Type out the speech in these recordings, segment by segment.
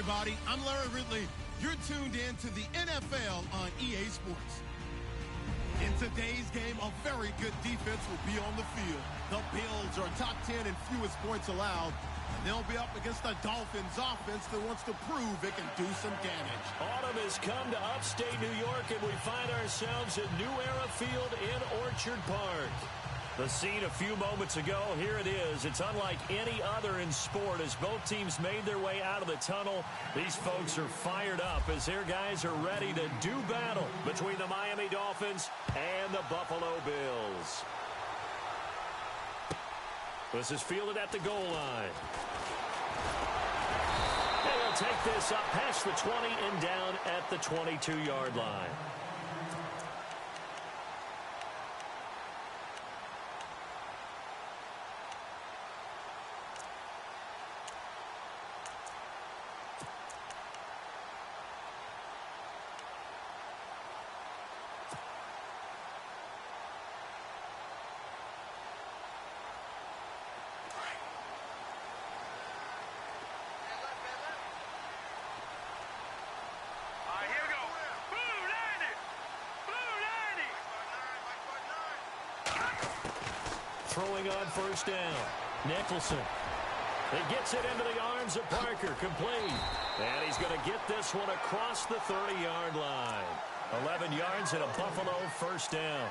everybody. I'm Larry Ridley. You're tuned in to the NFL on EA Sports. In today's game, a very good defense will be on the field. The Bills are top 10 in fewest points allowed. And they'll be up against the Dolphins offense that wants to prove it can do some damage. Autumn has come to upstate New York, and we find ourselves at New Era Field in Orchard Park. The scene a few moments ago, here it is. It's unlike any other in sport as both teams made their way out of the tunnel. These folks are fired up as their guys are ready to do battle between the Miami Dolphins and the Buffalo Bills. This is fielded at the goal line. And he'll take this up past the 20 and down at the 22-yard line. Throwing on first down. Nicholson. He gets it into the arms of Parker. Complete. And he's going to get this one across the 30-yard line. 11 yards and a Buffalo first down.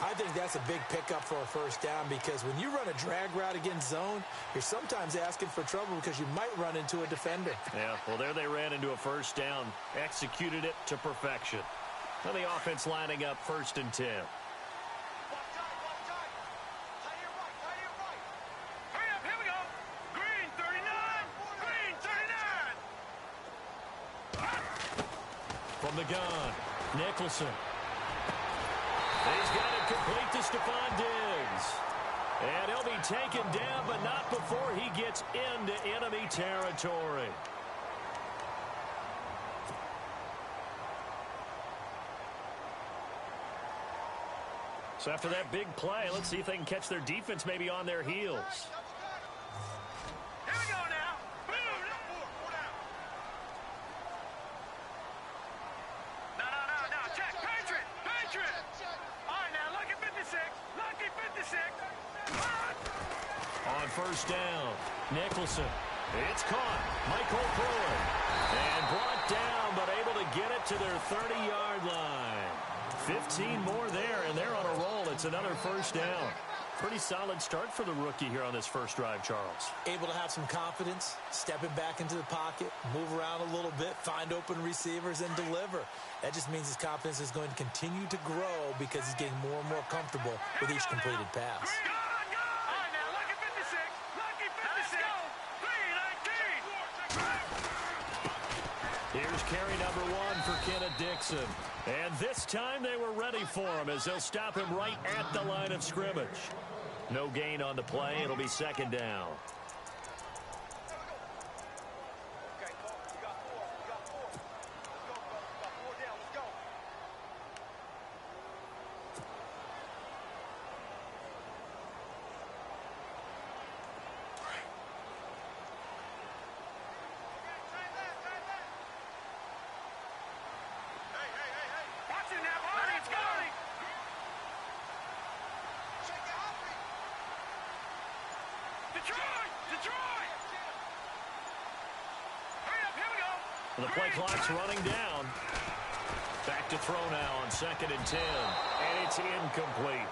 I think that's a big pickup for a first down because when you run a drag route against zone, you're sometimes asking for trouble because you might run into a defender. Yeah, well, there they ran into a first down. Executed it to perfection. And the offense lining up 1st and 10. From the gun, Nicholson. He's got it complete to Stephon Diggs. And he'll be taken down, but not before he gets into enemy territory. So after that big play, let's see if they can catch their defense maybe on their heels. On first down, Nicholson. It's caught. Michael Pruitt. And brought down, but able to get it to their 30-yard line. 15 more there, and they're on a roll. It's another first down. Pretty solid start for the rookie here on this first drive, Charles. Able to have some confidence, stepping back into the pocket, move around a little bit, find open receivers, and deliver. That just means his confidence is going to continue to grow because he's getting more and more comfortable with each completed pass. Here's carry number 1 for Kenneth Dixon. And this time they were ready for him as they'll stop him right at the line of scrimmage. No gain on the play. It'll be 2nd down. The play clock's running down. Back to throw now on 2nd and 10. And it's incomplete.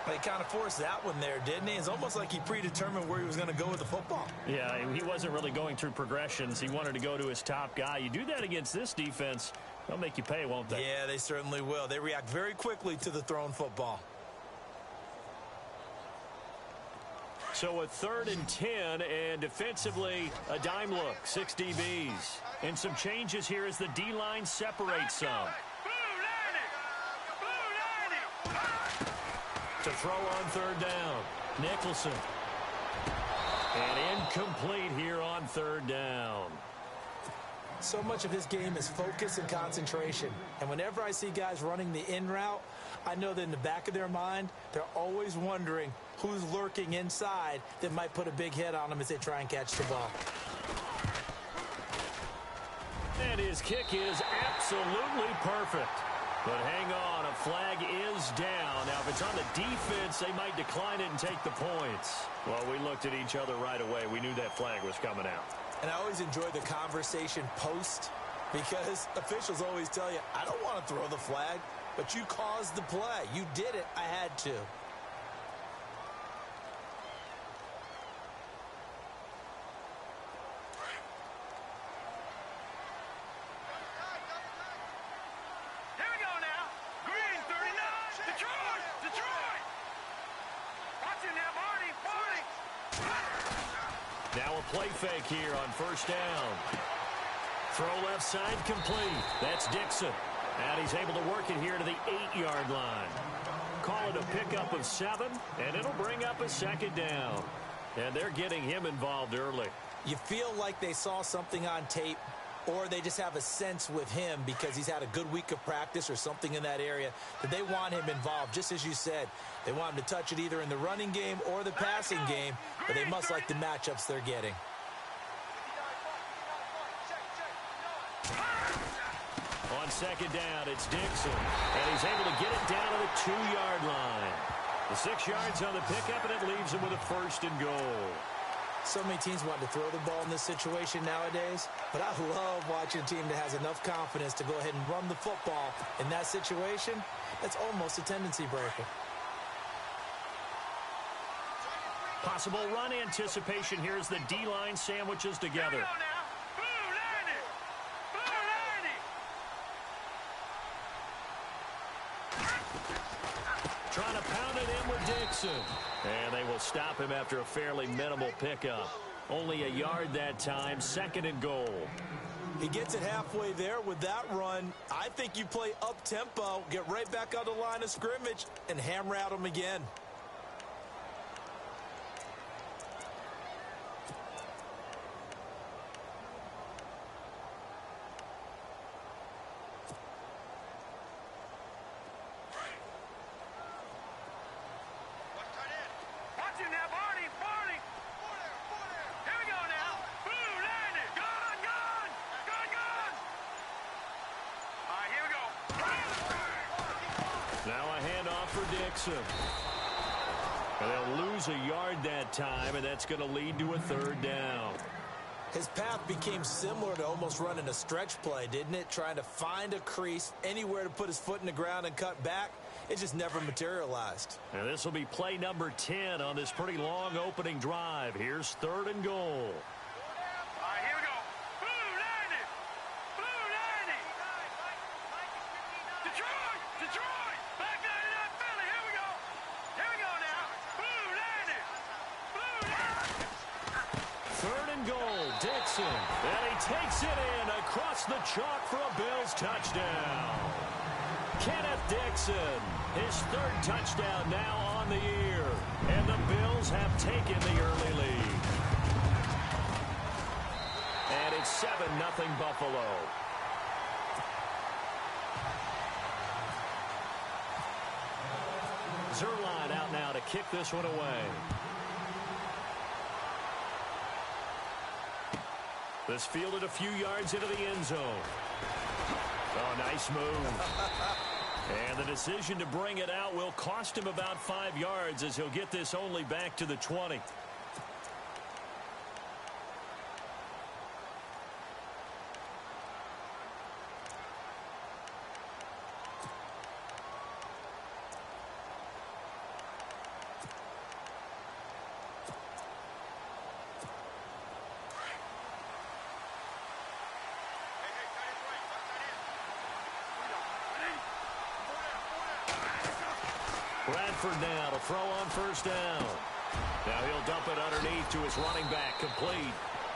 He kind of forced that one there, didn't he? It's almost like he predetermined where he was going to go with the football. Yeah, he wasn't really going through progressions. He wanted to go to his top guy. You do that against this defense, they'll make you pay, won't they? Yeah, they certainly will. They react very quickly to the thrown football. So a 3rd and 10, and defensively, a dime look, 6 DBs. And some changes here as the D-line separates some. To throw on 3rd down, Nicholson. And incomplete here on 3rd down. So much of his game is focus and concentration. And whenever I see guys running the in route, I know that in the back of their mind, they're always wondering who's lurking inside that might put a big hit on them as they try and catch the ball. And his kick is absolutely perfect. But hang on, a flag is down. Now, if it's on the defense, they might decline it and take the points. Well, we looked at each other right away. We knew that flag was coming out. And I always enjoy the conversation post because officials always tell you, I don't want to throw the flag, but you caused the play. You did it. I had to. Now a play fake here on first down. Throw left side complete. That's Dixon. And he's able to work it here to the 8-yard line. Call it a pickup of 7, and it'll bring up a second down. And they're getting him involved early. You feel like they saw something on tape, or they just have a sense with him because he's had a good week of practice or something in that area that they want him involved. Just as you said, they want him to touch it either in the running game or the passing game, but they must like the matchups they're getting. On second down, it's Dixon, and he's able to get it down to the 2-yard line. The 6 yards on the pickup, and it leaves him with a first and goal. So many teams want to throw the ball in this situation nowadays, but I love watching a team that has enough confidence to go ahead and run the football. In that situation, that's almost a tendency breaker. Possible run anticipation here as the D-line sandwiches together. Trying to pound it in with Dixon. And they will stop him after a fairly minimal pickup. Only a yard that time, second and goal. He gets it halfway there with that run. I think you play up-tempo, get right back on the line of scrimmage, and hammer at him again. Now a handoff for Dixon. And they'll lose a yard that time, and that's going to lead to a third down. His path became similar to almost running a stretch play, didn't it? Trying to find a crease, anywhere to put his foot in the ground and cut back. It just never materialized. And this will be play number 10 on this pretty long opening drive. Here's third and goal. And he takes it in across the chalk for a Bills touchdown. Kenneth Dixon, his third touchdown now on the year. And the Bills have taken the early lead. And it's 7-0 Buffalo. Zerline out now to kick this one away. This fielded a few yards into the end zone. Oh, nice move. And the decision to bring it out will cost him about 5 yards as he'll get this only back to the 20. Bradford now to throw on first down. Now he'll dump it underneath to his running back, complete.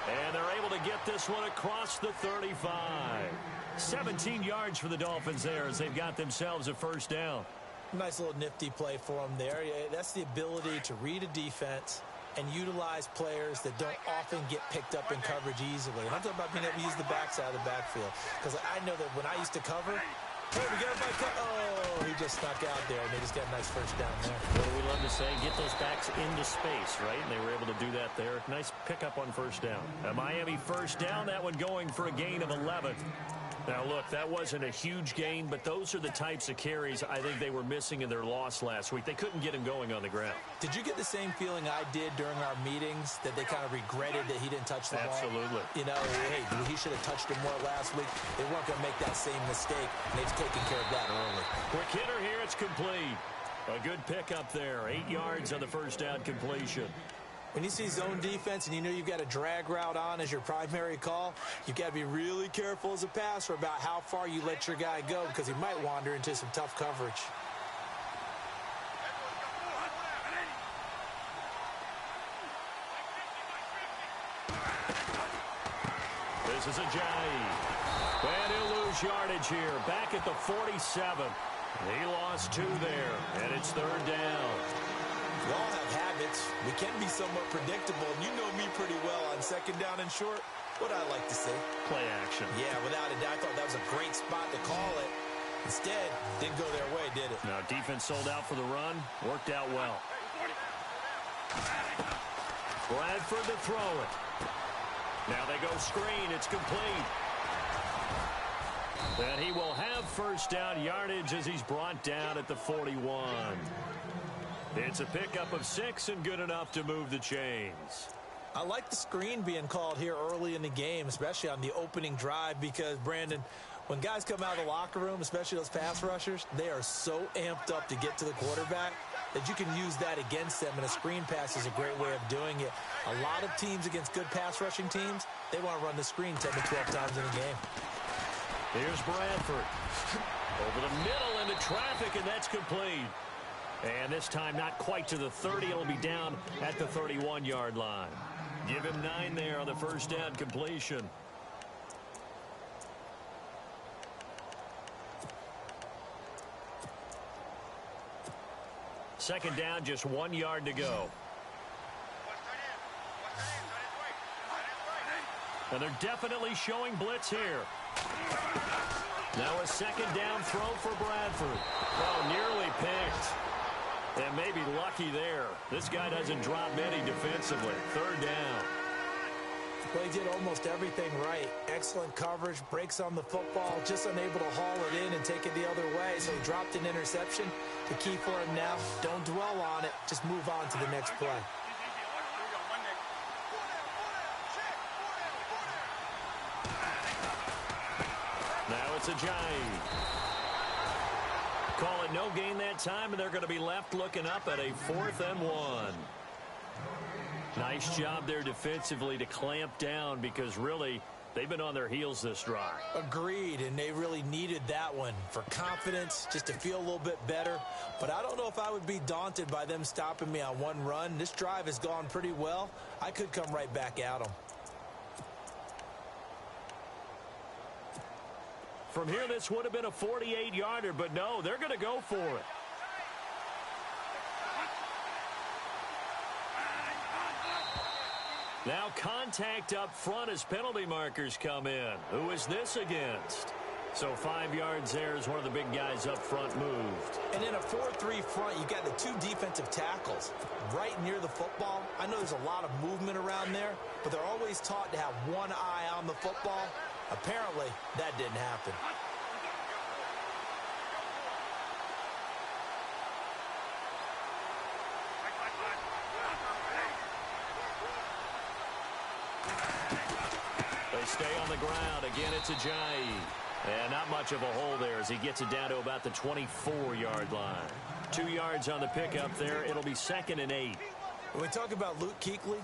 And they're able to get this one across the 35. 17 yards for the Dolphins there as they've got themselves a first down. Nice little nifty play for them there. That's the ability to read a defense and utilize players that don't often get picked up in coverage easily. I'm talking about being able to use the backside of the backfield. Because I know that when I used to cover, Hey, we got my cut. Oh, he just snuck out there, and they just got a nice first down there. What do we love to say? Get those backs into space, right? And they were able to do that there. Nice pickup on first down. A Miami first down, that one going for a gain of 11. Now, look, that wasn't a huge gain, but those are the types of carries I think they were missing in their loss last week. They couldn't get him going on the ground. Did you get the same feeling I did during our meetings, that they kind of regretted that he didn't touch the ball? Absolutely. You know, hey, he should have touched it more last week. They weren't going to make that same mistake, and they've taken care of that early. Quick hitter here, it's complete. A good pickup there. 8 yards on the first down completion. When you see zone defense and you know you've got a drag route on as your primary call, you've got to be really careful as a passer about how far you let your guy go, because he might wander into some tough coverage. This is a Ajayi. And he'll lose yardage here. Back at the 47. He lost 2 there, and it's third down. We all have habits. We can be somewhat predictable, and you know me pretty well on second down and short. What I like to see. Play action. Yeah, without a doubt, I thought that was a great spot to call it. Instead, didn't go their way, did it? Now, defense sold out for the run. Worked out well. Bradford to throw it. Now they go screen. It's complete. And he will have first down yardage as he's brought down at the 41. It's a pickup of 6 and good enough to move the chains. I like the screen being called here early in the game, especially on the opening drive, because, Brandon, when guys come out of the locker room, especially those pass rushers, they are so amped up to get to the quarterback that you can use that against them, and a screen pass is a great way of doing it. A lot of teams against good pass rushing teams, they want to run the screen 10 to 12 times in a game. Here's Bradford. Over the middle into traffic, and that's complete. And this time not quite to the 30. It'll be down at the 31-yard line. Give him 9 there on the first down completion. Second down, just 1 yard to go. And they're definitely showing blitz here. Now a second down throw for Bradford. Oh, nearly picked. And maybe lucky there. This guy doesn't drop many defensively. Third down. Well, he did almost everything right. Excellent coverage, breaks on the football, just unable to haul it in and take it the other way. So he dropped an interception. The key for him now, don't dwell on it. Just move on to the next play. Now it's Ajayi. Call it no gain that time, and they're going to be left looking up at a 4th and 1. Nice job there defensively to clamp down, because really they've been on their heels this drive. Agreed, and they really needed that one for confidence, just to feel a little bit better. But I don't know if I would be daunted by them stopping me on one run. This drive has gone pretty well. I could come right back at them. From here, this would have been a 48-yarder, but no, they're going to go for it. Now contact up front as penalty markers come in. Who is this against? So 5 yards there as one of the big guys up front moved. And in a 4-3 front, you got the 2 defensive tackles right near the football. I know there's a lot of movement around there, but they're always taught to have one eye on the football. Apparently, that didn't happen. They stay on the ground. Again, it's Ajayi. And not much of a hole there as he gets it down to about the 24-yard line. 2 yards on the pickup there. It'll be 2nd and 8. When we talk about Luke Kuechly,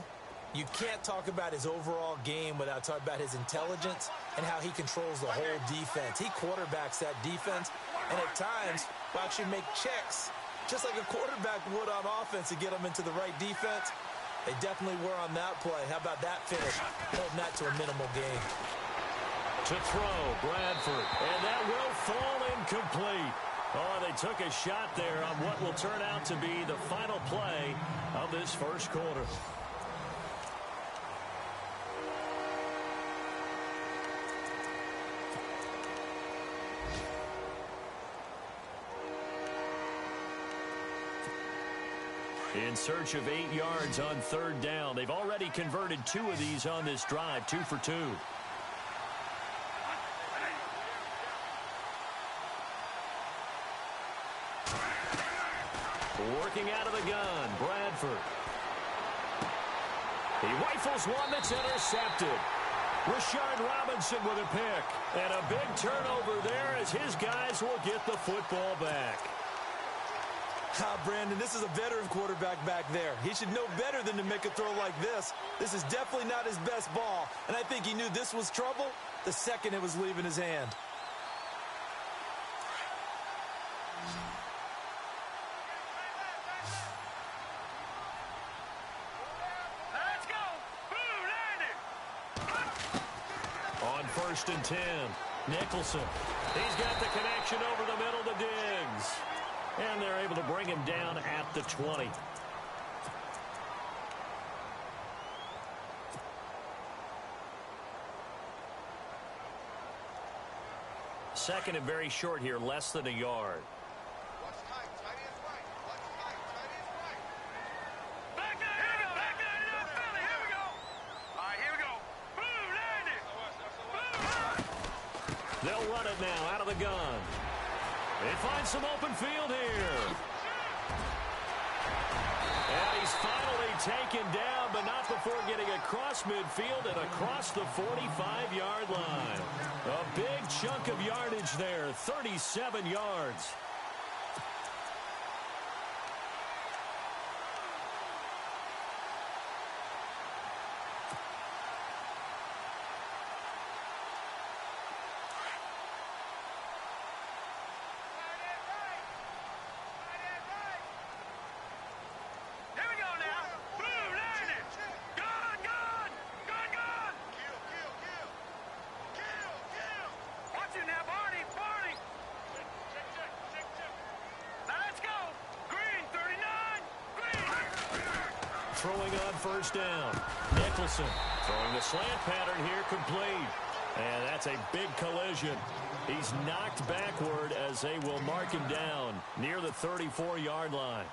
you can't talk about his overall game without talking about his intelligence and how he controls the whole defense. He quarterbacks that defense, and at times will actually make checks, just like a quarterback would on offense, to get them into the right defense. They definitely were on that play. How about that finish? Holding that to a minimal gain. To throw, Bradford, and that will fall incomplete. Oh, they took a shot there on what will turn out to be the final play of this first quarter. In search of 8 yards on 3rd down. They've already converted 2 of these on this drive, 2 for 2. Working out of the gun, Bradford. He rifles one that's intercepted. Rashard Robinson with a pick. And a big turnover there as his guys will get the football back. Brandon, this is a veteran quarterback back there. He should know better than to make a throw like this. This is definitely not his best ball. And I think he knew this was trouble the second it was leaving his hand. On 1st and 10, Nicholson. He's got the connection over the middle to Diggs. And they're able to bring him down at the 20. Second and very short here, less than a yard. They'll run it now out of the gun. They find some open field here. And he's finally taken down, but not before getting across midfield and across the 45-yard line. A big chunk of yardage there, 37 yards. Throwing on 1st down. Nicholson throwing the slant pattern here, complete. And that's a big collision. He's knocked backward as they will mark him down near the 34-yard line.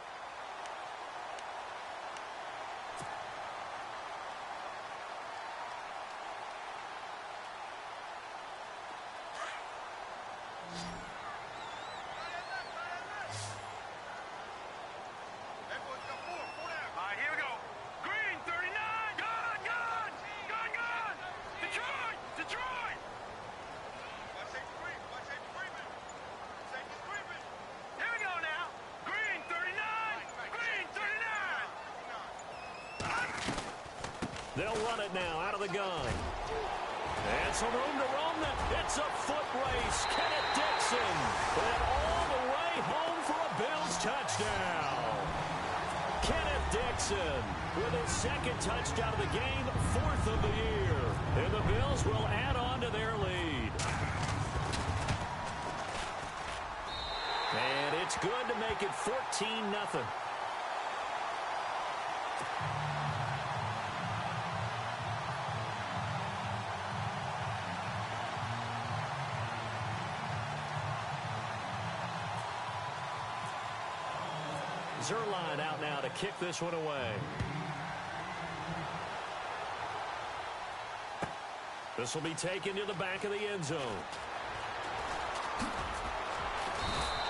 They'll run it now out of the gun. And some room to roam. It's a foot race. Kenneth Dixon. And all the way home for a Bills touchdown. Kenneth Dixon with his 2nd touchdown of the game, 4th of the year. And the Bills will add on to their lead. And it's good to make it 14-0. Zerline out now to kick this one away. This will be taken to the back of the end zone.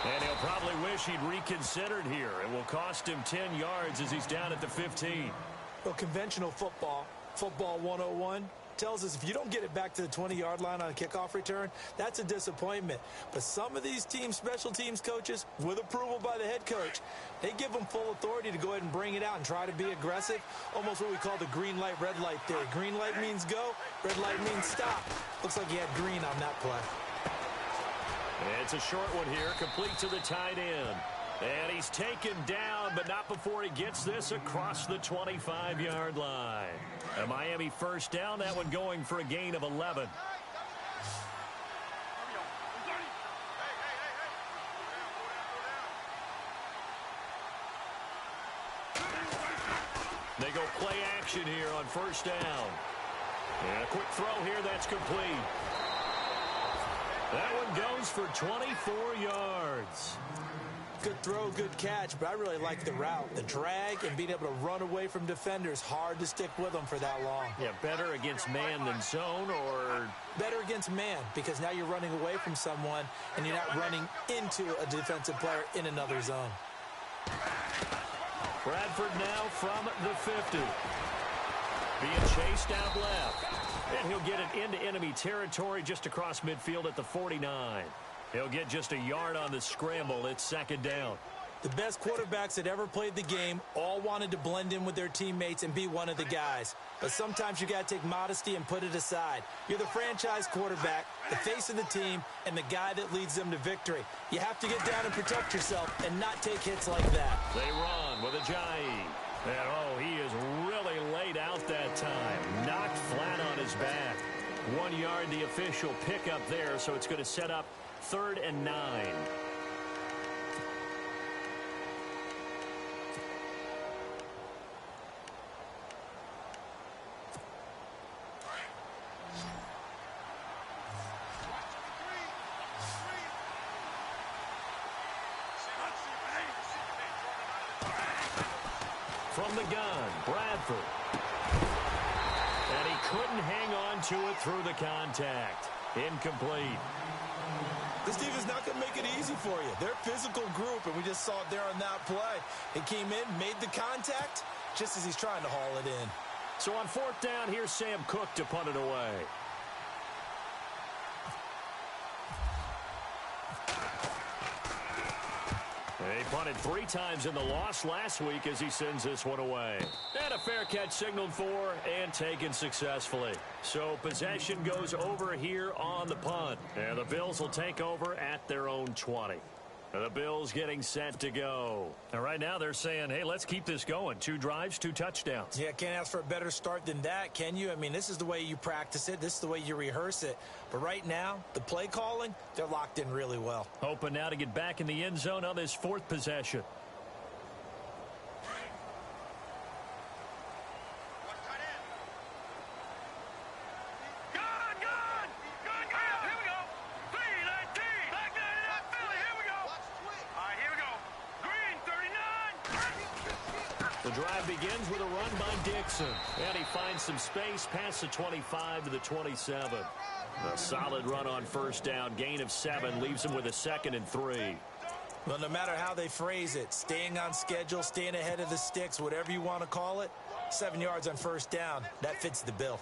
And he'll probably wish he'd reconsidered here. It will cost him 10 yards as he's down at the 15. Well, conventional football 101, tells us if you don't get it back to the 20-yard line on a kickoff return, that's a disappointment. But some of these special teams coaches, with approval by the head coach, they give them full authority to go ahead and bring it out and try to be aggressive, almost what we call the green light, red light theory. Green light means go, red light means stop. Looks like he had green on that play. It's a short one here, complete to the tight end. And he's taken down, but not before he gets this across the 25-yard line. A Miami 1st down, that one going for a gain of 11. They go play action here on 1st down. And a quick throw here, that's complete. That one goes for 24 yards. Good throw, good catch, but I really like the route. The drag and being able to run away from defenders, hard to stick with them for that long. Yeah, better against man than zone, or? Better against man, because now you're running away from someone and you're not running into a defensive player in another zone. Bradford now from the 50. Being chased out left. And he'll get it into enemy territory just across midfield at the 49. He'll get just a yard on the scramble. It's second down. The best quarterbacks that ever played the game all wanted to blend in with their teammates and be one of the guys. But sometimes you got to take modesty and put it aside. You're the franchise quarterback, the face of the team, and the guy that leads them to victory. You have to get down and protect yourself and not take hits like that. They run with Ajayi. And, oh, he is really laid out that time. Knocked flat on his back. 1 yard, the official pickup there, so it's going to set up 3rd and 9. From the gun, Bradford. And he couldn't hang on to it through the contact. Incomplete. This team is not going to make it easy for you. They're a physical group, and we just saw it there on that play. He came in, made the contact, just as he's trying to haul it in. So on 4th down, here's Sam Cook to punt it away. He punted 3 times in the loss last week as he sends this one away. And a fair catch signaled for and taken successfully. So possession goes over here on the punt. And the Bills will take over at their own 20. The Bills getting set to go. And right now they're saying, hey, let's keep this going. 2 drives, 2 touchdowns. Yeah, can't ask for a better start than that, can you? I mean, this is the way you practice it. This is the way you rehearse it. But right now, the play calling, they're locked in really well. Hoping now to get back in the end zone on this 4th possession. The drive begins with a run by Dixon. And he finds some space past the 25 to the 27. A solid run on 1st down. Gain of 7 leaves him with a 2nd and 3. Well, no matter how they phrase it, staying on schedule, staying ahead of the sticks, whatever you want to call it, 7 yards on 1st down, that fits the bill.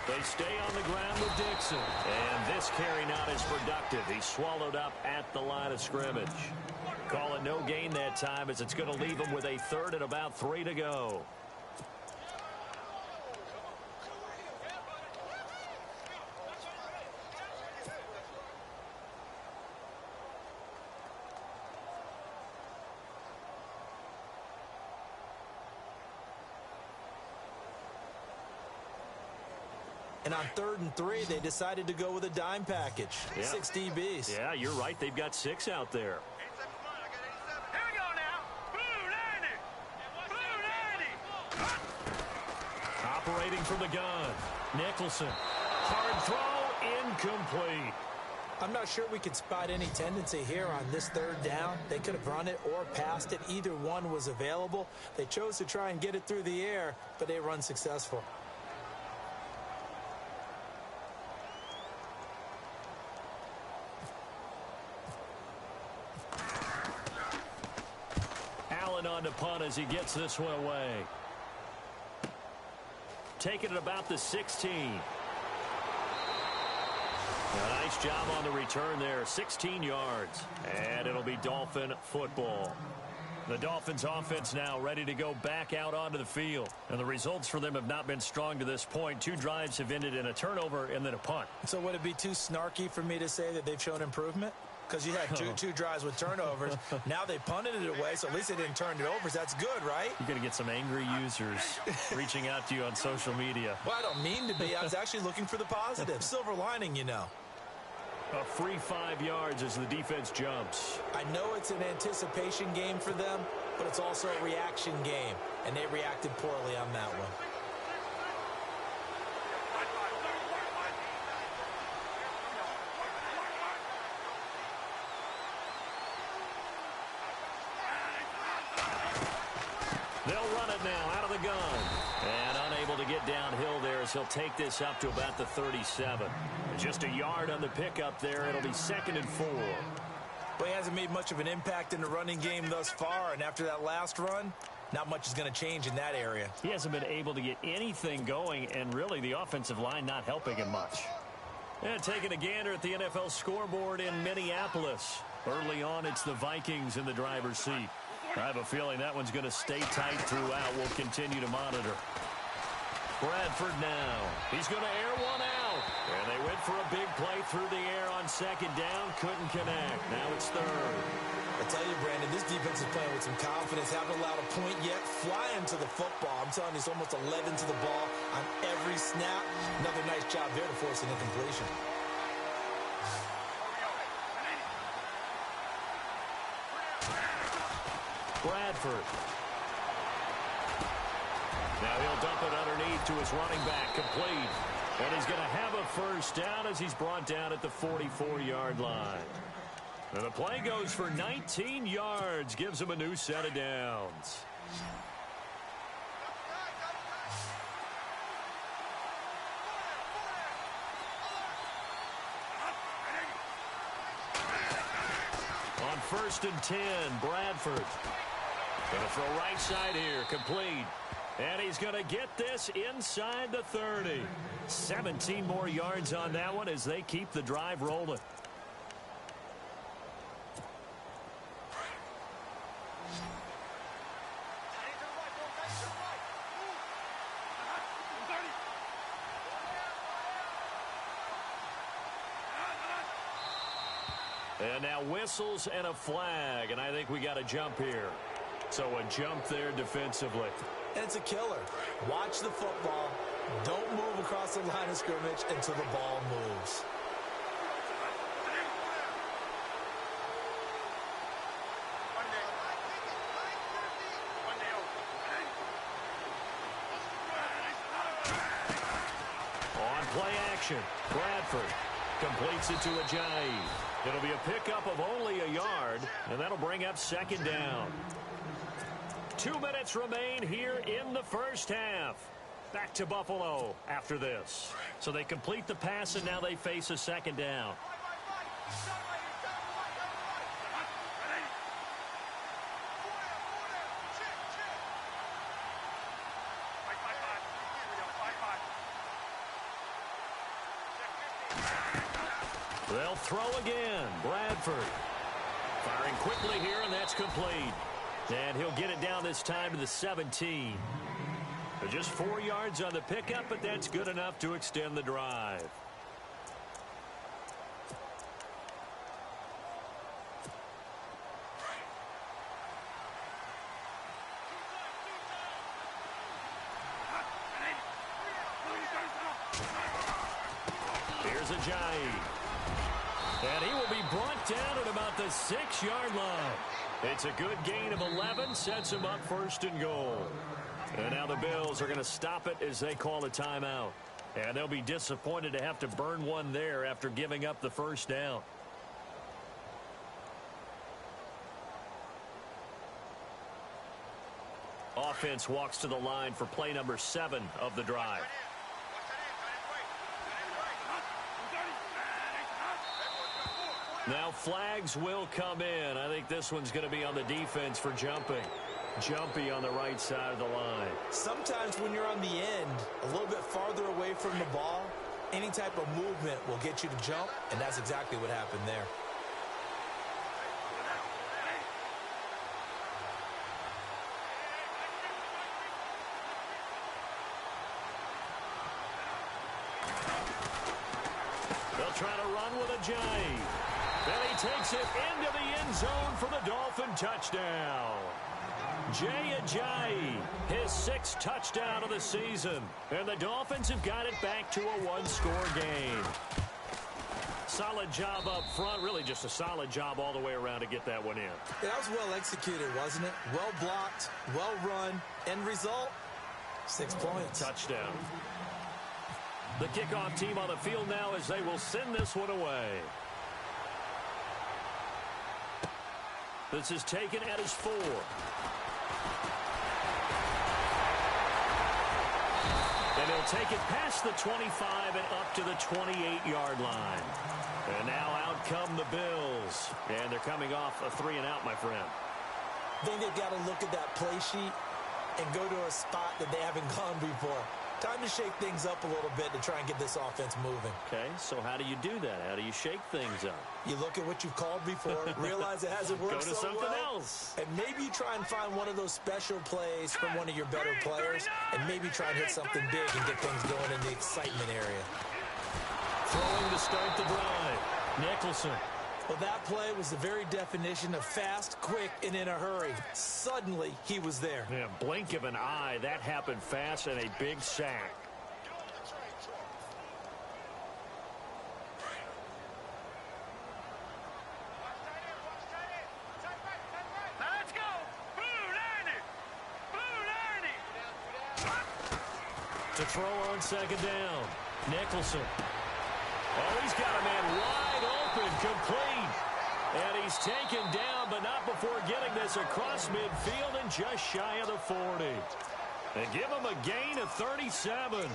They stay on the ground with Dixon. And this carry not as productive. He's swallowed up at the line of scrimmage. Call it no gain that time as it's going to leave him with a 3rd and about 3 to go. And on 3rd and 3, they decided to go with a dime package. Yeah. 6 DBs. Yeah, you're right. They've got 6 out there. Here we go now. Blue 90. Operating from the gun. Nicholson. Hard throw. Incomplete. I'm not sure we could spot any tendency here on this 3rd down. They could have run it or passed it. Either one was available. They chose to try and get it through the air, but they run successful. On to punt as he gets this one away. Taking it about the 16. A nice job on the return there. 16 yards. And it'll be Dolphin football. The Dolphins offense now ready to go back out onto the field. And the results for them have not been strong to this point. 2 drives have ended in a turnover and then a punt. So would it be too snarky for me to say that they've shown improvement? Because you had two drives with turnovers. Now they punted it away, so at least they didn't turn it over. So that's good, right? You're going to get some angry users reaching out to you on social media. Well, I don't mean to be. I was actually looking for the positive. Silver lining, you know. A free 5 yards as the defense jumps. I know it's an anticipation game for them, but it's also a reaction game, and they reacted poorly on that one. They'll run it now out of the gun. And unable to get downhill there as he'll take this up to about the 37. Just a yard on the pickup there. It'll be 2nd and 4. Well, he hasn't made much of an impact in the running game thus far, and after that last run, not much is going to change in that area. He hasn't been able to get anything going, and really the offensive line not helping him much. And taking a gander at the NFL scoreboard in Minneapolis. Early on, it's the Vikings in the driver's seat. I have a feeling that one's going to stay tight throughout. We'll continue to monitor. Bradford now. He's going to air one out. And they went for a big play through the air on 2nd down. Couldn't connect. Now it's 3rd. I tell you, Brandon, this defense is playing with some confidence. Haven't allowed a point yet. Flying to the football. I'm telling you, it's almost 11 to the ball on every snap. Another nice job there to force an incompletion. Bradford. Now he'll dump it underneath to his running back, complete. And he's going to have a first down as he's brought down at the 44-yard line. And the play goes for 19 yards, gives him a new set of downs. On 1st and 10, Bradford. Going to throw right side here, complete. And he's going to get this inside the 30. 17 more yards on that one as they keep the drive rolling. And now whistles and a flag, and I think we got a jump here. So a jump there defensively. And it's a killer. Watch the football. Don't move across the line of scrimmage until the ball moves. On play action, Bradford completes it to Ajayi. It'll be a pickup of only a yard, and that'll bring up 2nd down. 2 minutes remain here in the first half. Back to Buffalo after this. So they complete the pass, and now they face a 2nd down. They'll throw again. Bradford firing quickly here, and that's complete. And he'll get it down this time to the 17. Just 4 yards on the pickup, but that's good enough to extend the drive. Here's Ajayi. And he will be brought down at about the 6-yard line. It's a good gain of 11, sets him up 1st and goal. And now the Bills are going to stop it as they call a timeout. And they'll be disappointed to have to burn one there after giving up the 1st down. Offense walks to the line for play number 7 of the drive. Now flags will come in. I think this one's going to be on the defense for jumping. Jumpy on the right side of the line. Sometimes when you're on the end, a little bit farther away from the ball, any type of movement will get you to jump, and that's exactly what happened there. They'll try to run with Ajayi. Then he takes it into the end zone for the Dolphin touchdown. Jay Ajayi, his 6th touchdown of the season. And the Dolphins have got it back to a 1-score game. Solid job up front. Really just a solid job all the way around to get that one in. Yeah, that was well executed, wasn't it? Well blocked, well run. End result, 6 points. Touchdown. The kickoff team on the field now as they will send this one away. This is taken at his 4. And he'll take it past the 25 and up to the 28-yard line. And now out come the Bills. And they're coming off a 3-and-out, my friend. I think they've got to look at that play sheet and go to a spot that they haven't gone before. Time to shake things up a little bit to try and get this offense moving. Okay, so how do you do that? How do you shake things up? You look at what you've called before, realize it hasn't worked Go to so something well, else. and maybe you try and find one of those special plays from one of your better players, and maybe try and hit something big and get things going in the excitement area. Throwing to start the drive. Nicholson. Well, that play was the very definition of fast, quick, and in a hurry. Suddenly, he was there. Yeah, blink of an eye. That happened fast and a big sack. Let's go! To throw on second down. Nicholson. Oh, he's got a man wide open, complete. And he's taken down, but not before getting this across midfield and just shy of the 40. And give him a gain of 37.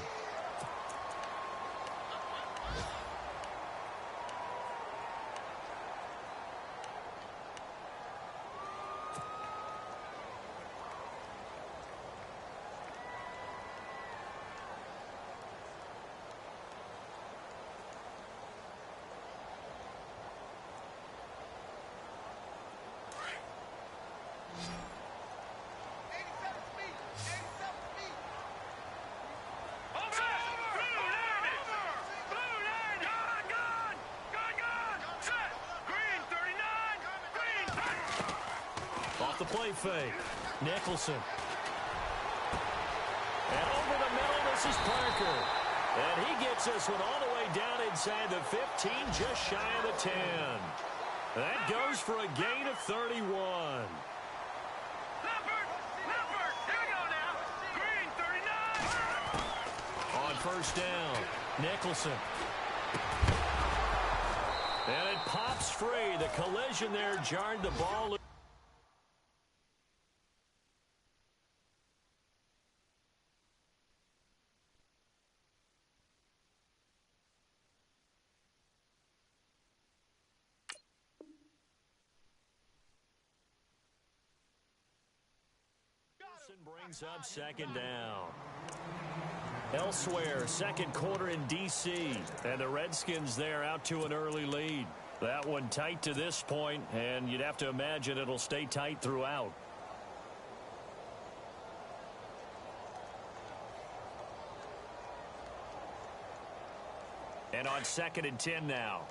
Off the play fake. Nicholson. And over the middle, this is Parker. And he gets this one all the way down inside the 15, just shy of the 10. That goes for a gain of 31. Leopard! Here we go now! Green, 39! On first down, Nicholson. And it pops free. The collision there jarred the ball. Brings up second down. Elsewhere, second quarter in D.C. And the Redskins there out to an early lead. That one tight to this point, and you'd have to imagine it'll stay tight throughout. And on second and 10 now.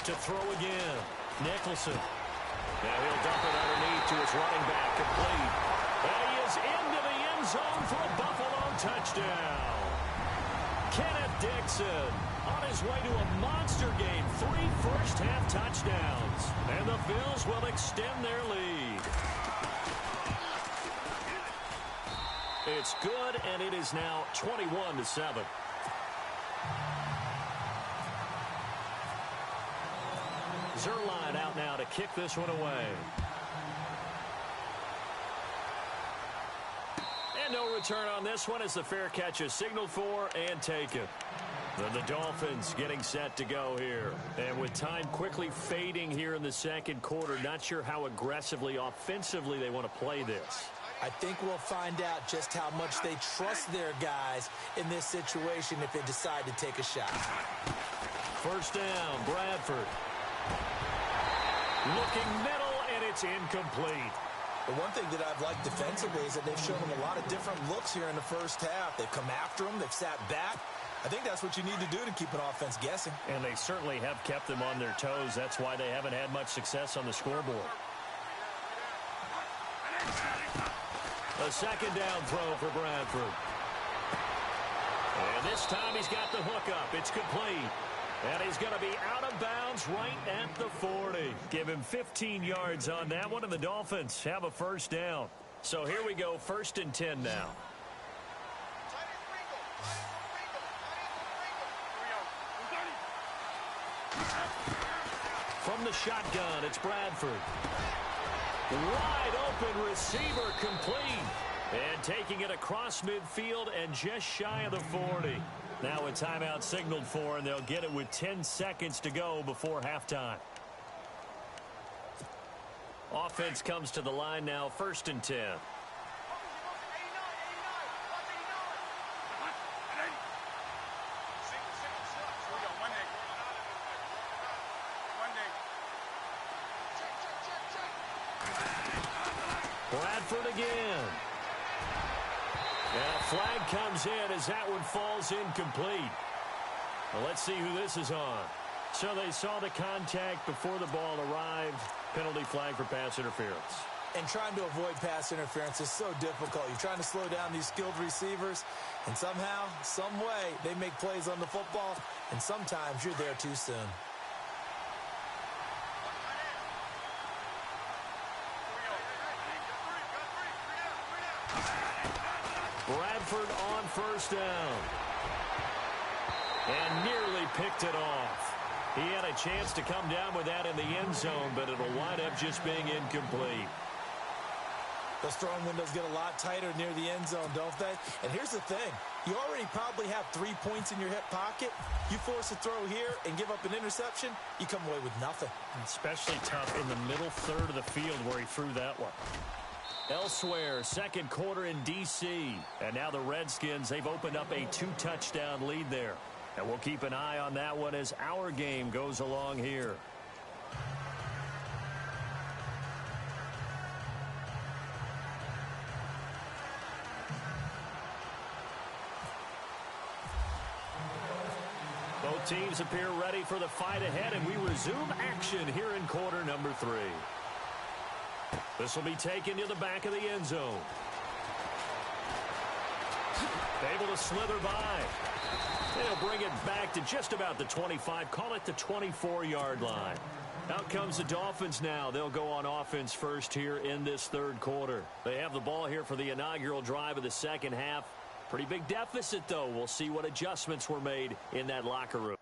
To throw again. Nicholson. Now he'll dump it underneath to his running back, complete. And he is into the end zone for a Buffalo touchdown. Kenneth Dixon on his way to a monster game. 3 first-half touchdowns. And the Bills will extend their lead. It's good, and it is now 21-7. Zerline out now to kick this one away. And no return on this one as the fair catch is signaled for and taken. Then the Dolphins getting set to go here. And with time quickly fading here in the second quarter, not sure how aggressively, offensively they want to play this. I think we'll find out just how much they trust their guys in this situation if they decide to take a shot. First down, Bradford. Looking middle, and it's incomplete. The one thing that I've liked defensively is that they've shown them a lot of different looks here in the first half. They've come after them. They've sat back. I think that's what you need to do to keep an offense guessing. And they certainly have kept them on their toes. That's why they haven't had much success on the scoreboard. A second down throw for Bradford. And this time he's got the hook up. It's complete. And he's going to be out of bounds right at the 40. Give him 15 yards on that one, and the Dolphins have a first down. So here we go, 1st and 10 now. From the shotgun, it's Bradford. Wide open receiver complete. And taking it across midfield and just shy of the 40. Now a timeout signaled for, and they'll get it with 10 seconds to go before halftime. Offense comes to the line now, 1st and 10. Bradford again. And a flag comes in as that one falls incomplete. Well, let's see who this is on. So they saw the contact before the ball arrived. Penalty flag for pass interference. And trying to avoid pass interference is so difficult. You're trying to slow down these skilled receivers, and somehow, some way, they make plays on the football, and sometimes you're there too soon. Bradford on 1st down. And nearly picked it off. He had a chance to come down with that in the end zone, but it'll wind up just being incomplete. Those throwing windows get a lot tighter near the end zone, don't they? And here's the thing. You already probably have 3 points in your hip pocket. You force a throw here and give up an interception, you come away with nothing. Especially tough in the middle third of the field where he threw that one. Elsewhere, 2nd quarter in D.C. And now the Redskins, they've opened up a 2-touchdown lead there. And we'll keep an eye on that one as our game goes along here. Both teams appear ready for the fight ahead, and we resume action here in quarter number 3. This will be taken to the back of the end zone. Able to slither by. They'll bring it back to just about the 25. Call it the 24-yard line. Out comes the Dolphins now. They'll go on offense first here in this 3rd quarter. They have the ball here for the inaugural drive of the 2nd half. Pretty big deficit, though. We'll see what adjustments were made in that locker room.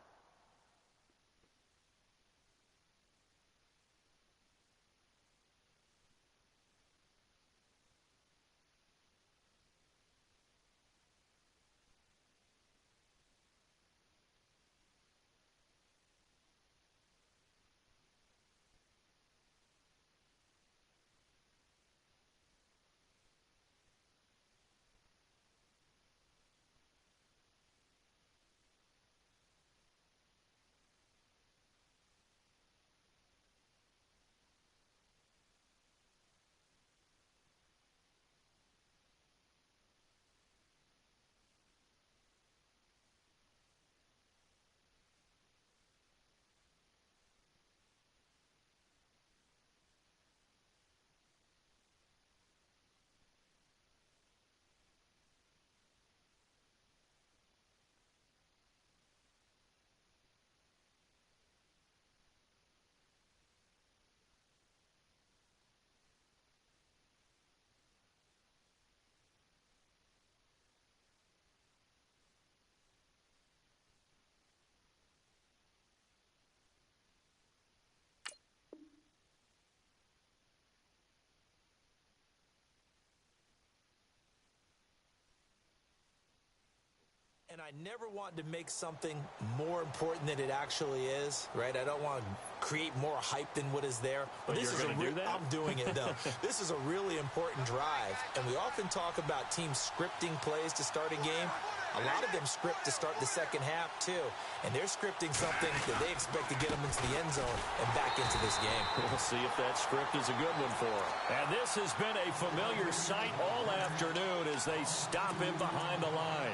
And I never want to make something more important than it actually is, right? I don't want to create more hype than what is there. But this is I'm doing it, though. This is a really important drive. And we often talk about teams scripting plays to start a game. A lot of them script to start the 2nd half, too. And they're scripting something that they expect to get them into the end zone and back into this game. We'll see if that script is a good one for them. And this has been a familiar sight all afternoon as they stop him behind the line.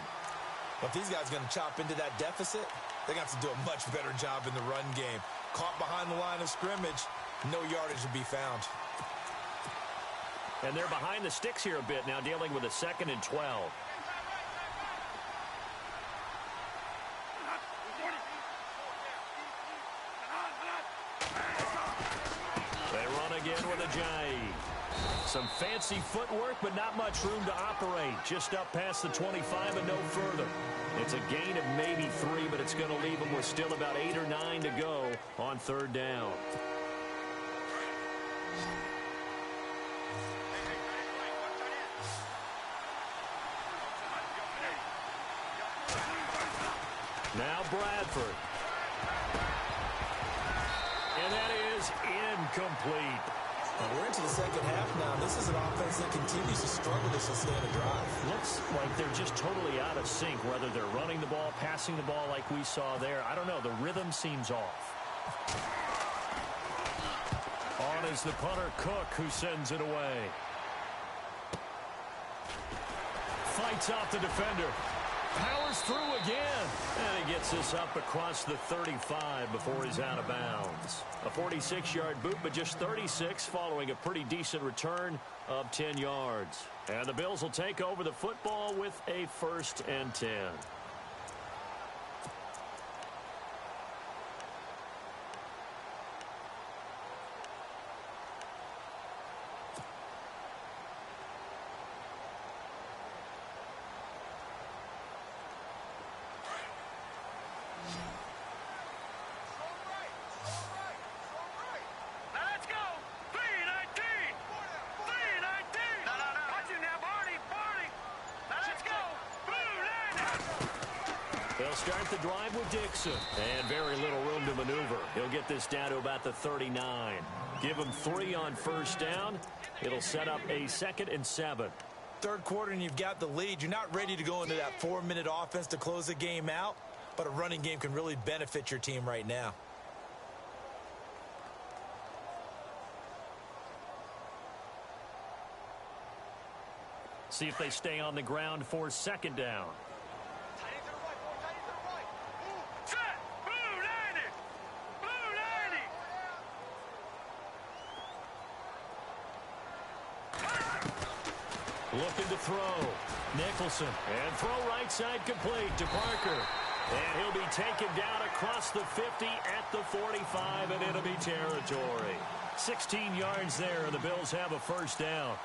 But if these guys are going to chop into that deficit, they're going to have to do a much better job in the run game. Caught behind the line of scrimmage, no yardage to be found. And they're behind the sticks here a bit now, dealing with a 2nd and 12. They run again with a J. Some fancy footwork, but not much room to operate. Just up past the 25 and no further. It's a gain of maybe 3, but it's going to leave them with still about 8 or 9 to go on 3rd down. Now Bradford. And that is incomplete. We're into the 2nd half now. This is an offense that continues to struggle to sustain a drive. Looks like they're just totally out of sync, whether they're running the ball, passing the ball like we saw there. I don't know. The rhythm seems off. On is the punter, Cook, who sends it away. Fights off the defender. Powers through again. And he gets this up across the 35 before he's out of bounds. A 46-yard boot, but just 36 following a pretty decent return of 10 yards. And the Bills will take over the football with a 1st and 10. They'll start the drive with Dixon. And very little room to maneuver. He'll get this down to about the 39. Give him 3 on 1st down. It'll set up a 2nd and 7. 3rd quarter and you've got the lead. You're not ready to go into that 4-minute offense to close the game out, but a running game can really benefit your team right now. See if they stay on the ground for 2nd down. Looking to throw. Nicholson. And throw right side complete to Parker. And he'll be taken down across the 50 at the 45 and enemy territory. 16 yards there, and the Bills have a 1st down.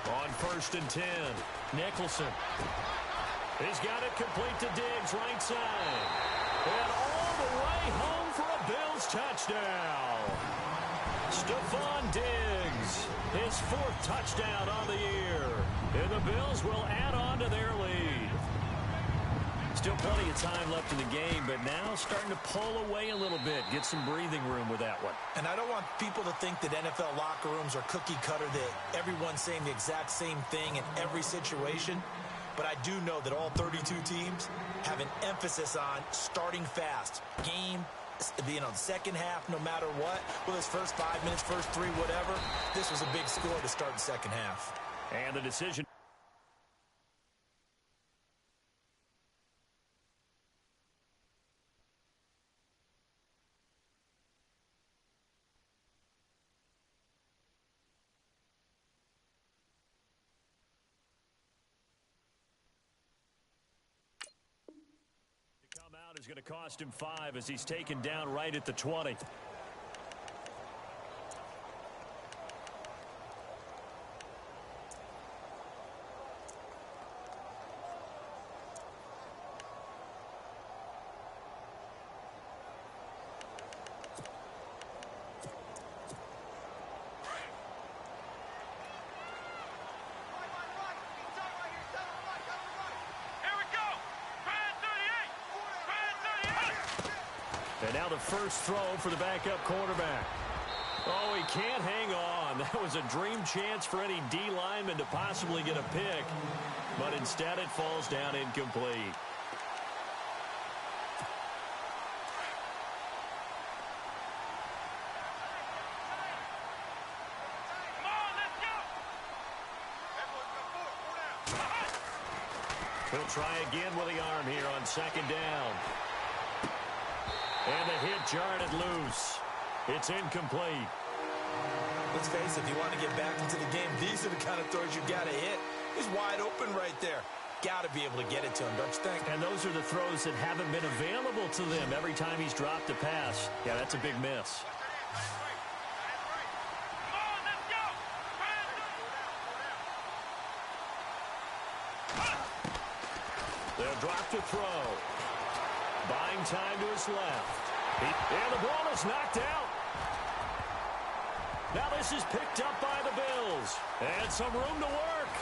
On 1st and 10, Nicholson. He's got it complete to Diggs, right side. And all the way home for a Bills touchdown. Stephon Diggs, his 4th touchdown on the year. And the Bills will add on to their lead. Still plenty of time left in the game, but now starting to pull away a little bit. Get some breathing room with that one. And I don't want people to think that NFL locker rooms are cookie cutter, that everyone's saying the exact same thing in every situation. But I do know that all 32 teams have an emphasis on starting fast. Game, the 2nd half, no matter what. Well, his first 5 minutes, first 3, whatever. This was a big score to start the 2nd half. And the decision. Is going to cost him 5 as he's taken down right at the 20. And now the first throw for the backup quarterback. Oh, he can't hang on. That was a dream chance for any D lineman to possibly get a pick. but instead it falls down incomplete. He'll try again with the arm here on second down. And the hit jarred it loose. It's incomplete. Let's face it, if you want to get back into the game, these are the kind of throws you got to hit. He's wide open right there. Got to be able to get it to him, don't you think? And those are the throws that haven't been available to them every time he's dropped a pass. Yeah, that's a big miss. They'll drop to throw. Buying time to his left. And the ball is knocked out. Now this is picked up by the Bills. And some room to work.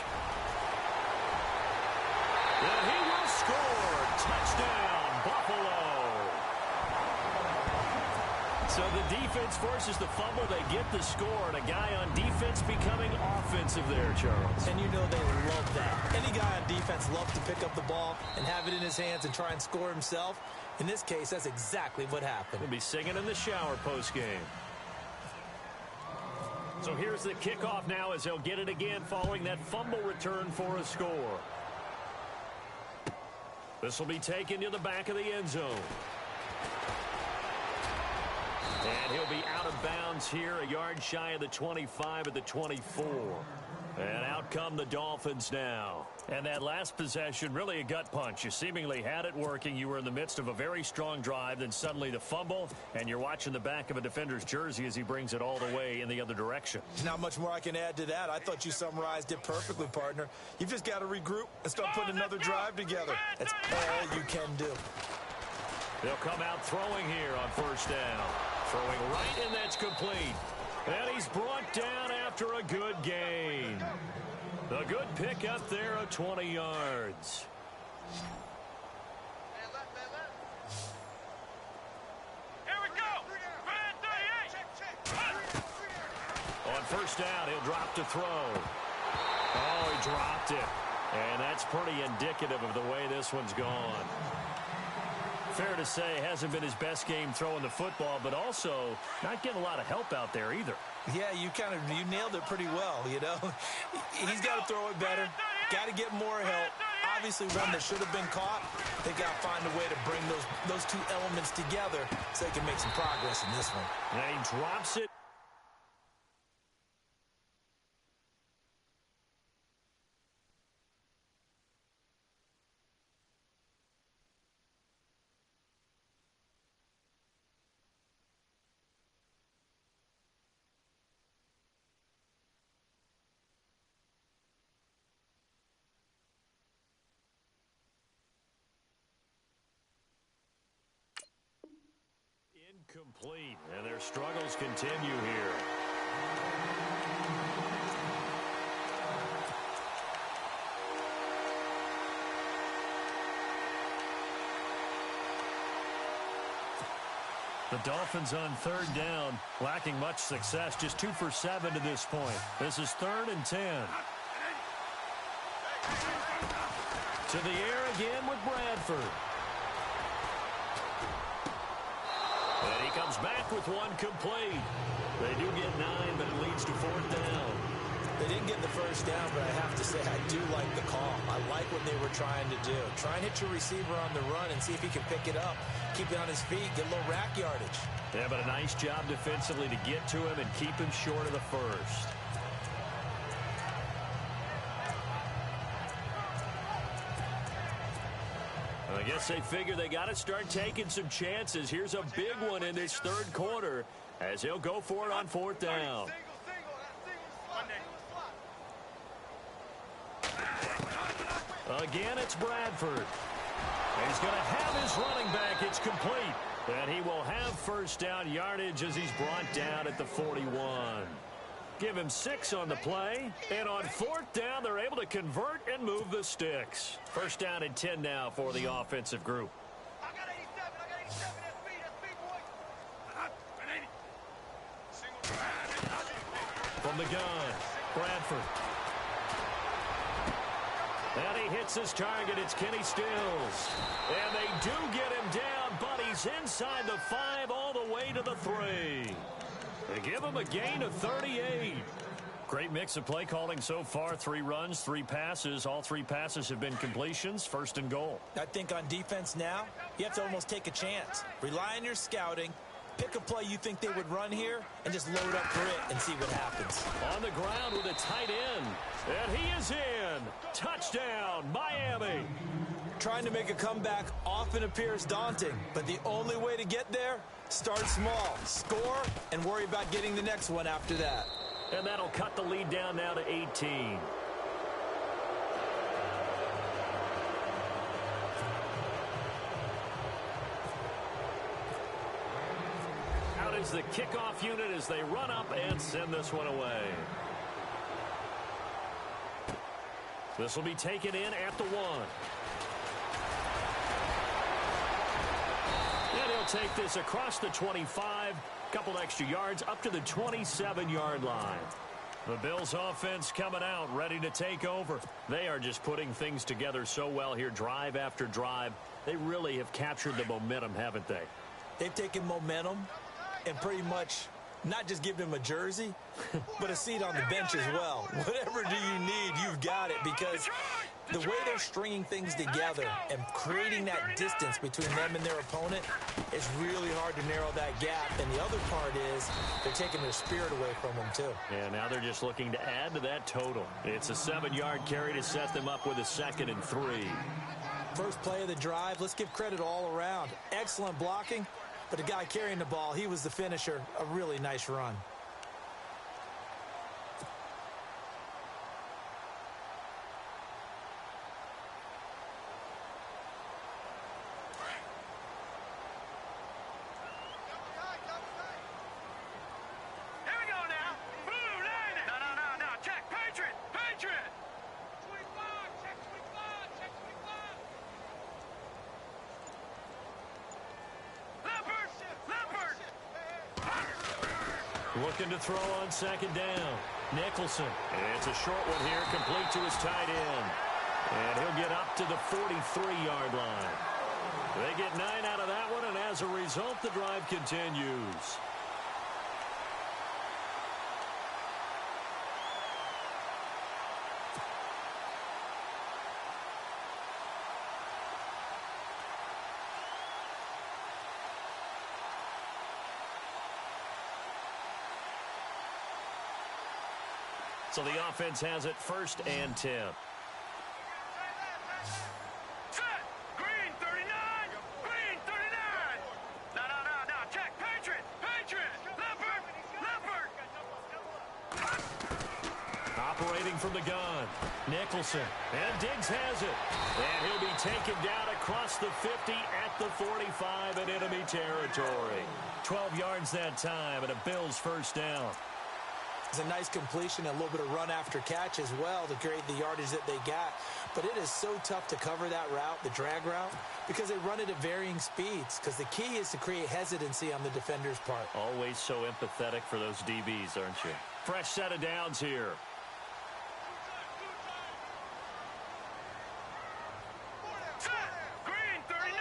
And he will score. Touchdown, Buffalo. So the defense forces the fumble. They get the score. And a guy on defense becoming offensive there, Charles. And you know they love that. Any guy on defense loves to pick up the ball and have it in his hands and try and score himself. In this case, that's exactly what happened. He'll be singing in the shower postgame. So here's the kickoff now as they'll get it again following that fumble return for a score. This will be taken to the back of the end zone. And he'll be out of bounds here, a yard shy of the 25 at the 24. And out come the Dolphins now. And that last possession, really a gut punch. You seemingly had it working. You were in the midst of a very strong drive. Then suddenly the fumble, and you're watching the back of a defender's jersey as he brings it all the way in the other direction. Not much more I can add to that. I thought you summarized it perfectly, partner. You've just got to regroup and start putting another drive together. That's all you can do. They'll come out throwing here on first down. Throwing right, and that's complete. And he's brought down after a good gain. A good pick up there of 20 yards. Here we go. Red 38. On first down, he'll drop to throw. Oh, he dropped it. And that's pretty indicative of the way this one's gone. Fair to say, hasn't been his best game throwing the football, but also not getting a lot of help out there either. Yeah, you nailed it pretty well, you know. He's got to throw it better. Got to get more help. Obviously, one that should have been caught. They got to find a way to bring those two elements together so they can make some progress in this one. And he drops it. Incomplete, and their struggles continue here. The Dolphins on third down, lacking much success, just 2 for 7 to this point. This is 3rd and 10. To the air again with Bradford. And he comes back with one complete. They do get 9, but it leads to 4th down. They didn't get the first down, but I have to say I do like the call. I like what they were trying to do. Try and hit your receiver on the run and see if he can pick it up. Keep it on his feet, get a little rack yardage. Yeah, but a nice job defensively to get to him and keep him short of the first. I guess they figure they got to start taking some chances. Here's a big one in this third quarter as he'll go for it on 4th down. Again, it's Bradford. And he's going to have his running back. It's complete. And he will have first down yardage as he's brought down at the 41. Give him 6 on the play. And on 4th down, they're able to convert and move the sticks. First down and 10 now for the offensive group. I got 87. That's speed, boys. From the gun, Bradford. And he hits his target. It's Kenny Stills. And they do get him down, but he's inside the 5 all the way to the 3. They give him a gain of 38. Great mix of play calling so far. 3 runs, 3 passes. All 3 passes have been completions. First and goal. I think on defense now, you have to almost take a chance. Rely on your scouting. Pick a play you think they would run here and just load up for it and see what happens. On the ground with a tight end. And he is in. Touchdown, Miami. Trying to make a comeback often appears daunting, but the only way to get there, start small, score, and worry about getting the next one after that. And that'll cut the lead down now to 18. Out is the kickoff unit as they run up and send this one away. This will be taken in at the 1. And he'll take this across the 25. Couple extra yards up to the 27-yard line. The Bills offense coming out, ready to take over. They are just putting things together so well here, drive after drive. They really have captured the momentum, haven't they? They've taken momentum and pretty much not just given him a jersey, but a seat on the bench as well. Whatever do you need, you've got it, because the way they're stringing things together and creating that distance between them and their opponent, it's really hard to narrow that gap. And the other part is they're taking their spirit away from them, too. And now they're just looking to add to that total. It's a 7-yard carry to set them up with a 2nd and 3. First play of the drive, let's give credit all around. Excellent blocking, but the guy carrying the ball, he was the finisher. A really nice run. Looking to throw on 2nd down. Nicholson. And it's a short one here, complete to his tight end. And he'll get up to the 43-yard line. They get 9 out of that one, and as a result, the drive continues. So the offense has it 1st and 10. Set! Green 39! Green 39! No, check! Patriot! Patriot! Leopard! Leopard! Operating from the gun. Nicholson. And Diggs has it. And he'll be taken down across the 50 at the 45 in enemy territory. 12 yards that time and a Bills 1st down. It's a nice completion, a little bit of run after catch as well to create the yardage that they got. But it is so tough to cover that route, the drag route, because they run it at varying speeds. Because the key is to create hesitancy on the defender's part. Always so empathetic for those DBs, aren't you? Fresh set of downs here. Set! Green 39!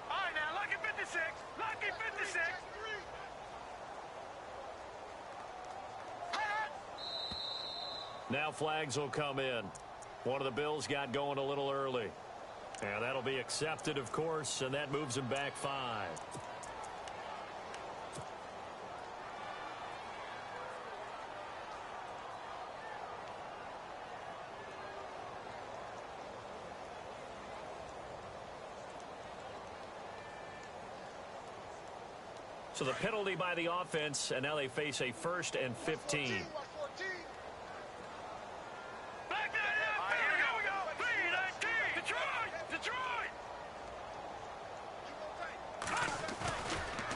All right, now, lucky 56! Lucky 56! Now flags will come in. One of the Bills got going a little early. And that'll be accepted, of course, and that moves them back 5. So the penalty by the offense, and now they face a 1st and 15.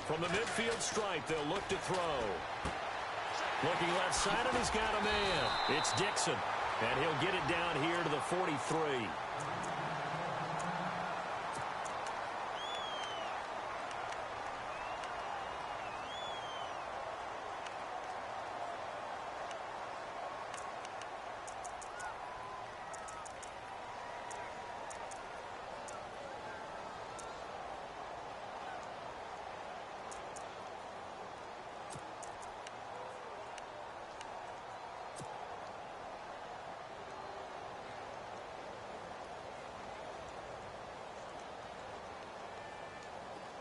From the midfield stripe, they'll look to throw. Looking left side, and he's got a man. It's Dixon, and he'll get it down here to the 43.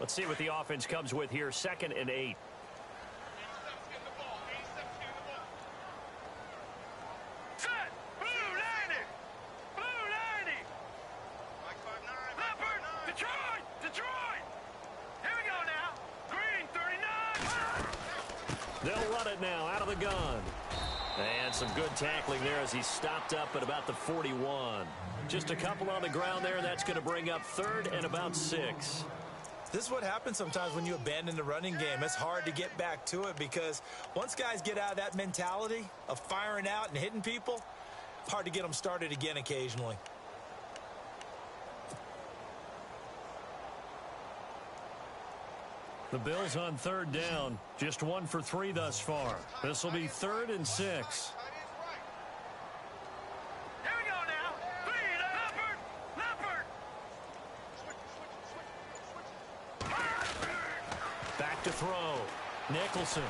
Let's see what the offense comes with here. 2nd and 8. Set. Blue 90. Blue 90. Leopard. Detroit. Detroit. Here we go now. Green 39. They'll run it now out of the gun. And some good tackling there as he stopped up at about the 41. Just a couple on the ground there. That's going to bring up 3rd and about 6. This is what happens sometimes when you abandon the running game. It's hard to get back to it because once guys get out of that mentality of firing out and hitting people, it's hard to get them started again occasionally. The Bills on 3rd down. Just 1 for 3 thus far. This will be 3rd and 6. Here we go now. Leopard. Leopard. Back to throw. Nicholson.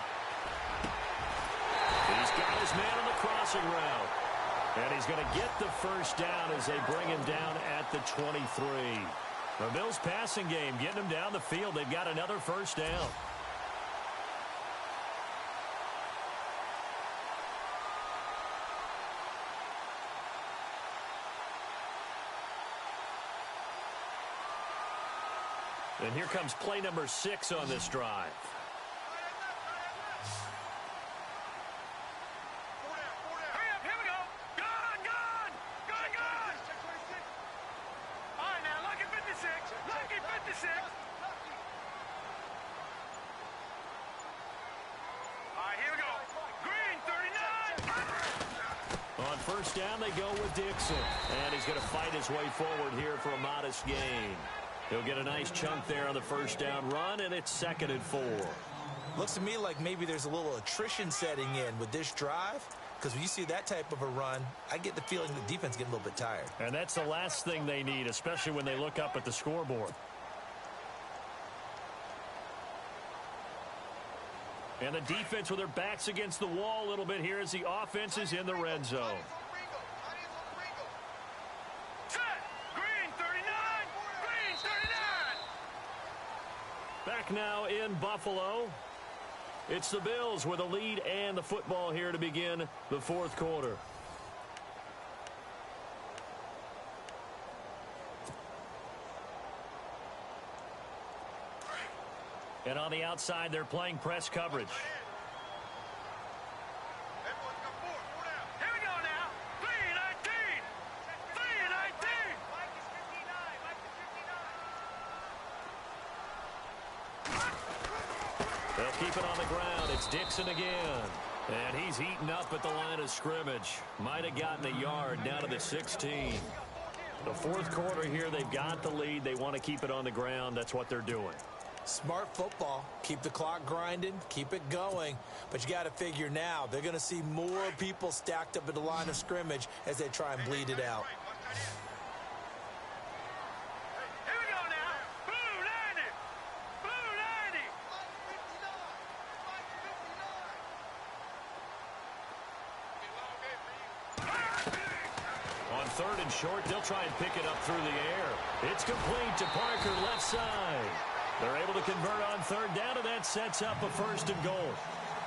He's got his man on the crossing route. And he's going to get the first down as they bring him down at the 23. The Bills passing game getting them down the field. They've got another first down. And here comes play number 6 on this drive. Hurry up, here we go. Gone. All right, now, lucky 56. Lucky 56. All right, here we go. Green 39. On first down, they go with Dixon. And he's going to fight his way forward here for a modest gain. He'll get a nice chunk there on the first down run, and it's 2nd and 4. Looks to me like maybe there's a little attrition setting in with this drive, because when you see that type of a run, I get the feeling the defense getting a little bit tired. And that's the last thing they need, especially when they look up at the scoreboard. And the defense with their backs against the wall a little bit here as the offense is in the red zone. Set. Green 39. Green 39. Back now in Buffalo. It's the Bills with a lead and the football here to begin the 4th quarter. And on the outside, they're playing press coverage. Here we go now. 3-19. 3-19. They'll keep it on the ground. It's Dixon again. And he's eaten up at the line of scrimmage. Might have gotten a yard down to the 16. The 4th quarter here, they've got the lead. They want to keep it on the ground. That's what they're doing. Smart football. Keep the clock grinding. Keep it going. But you got to figure now, they're going to see more people stacked up at the line of scrimmage as they try and bleed it out. Here we go now. Blue 90. Blue 90. On 3rd and short, they'll try and pick it up through the air. It's complete to Parker, left side. They're able to convert on 3rd down, and that sets up a 1st and goal.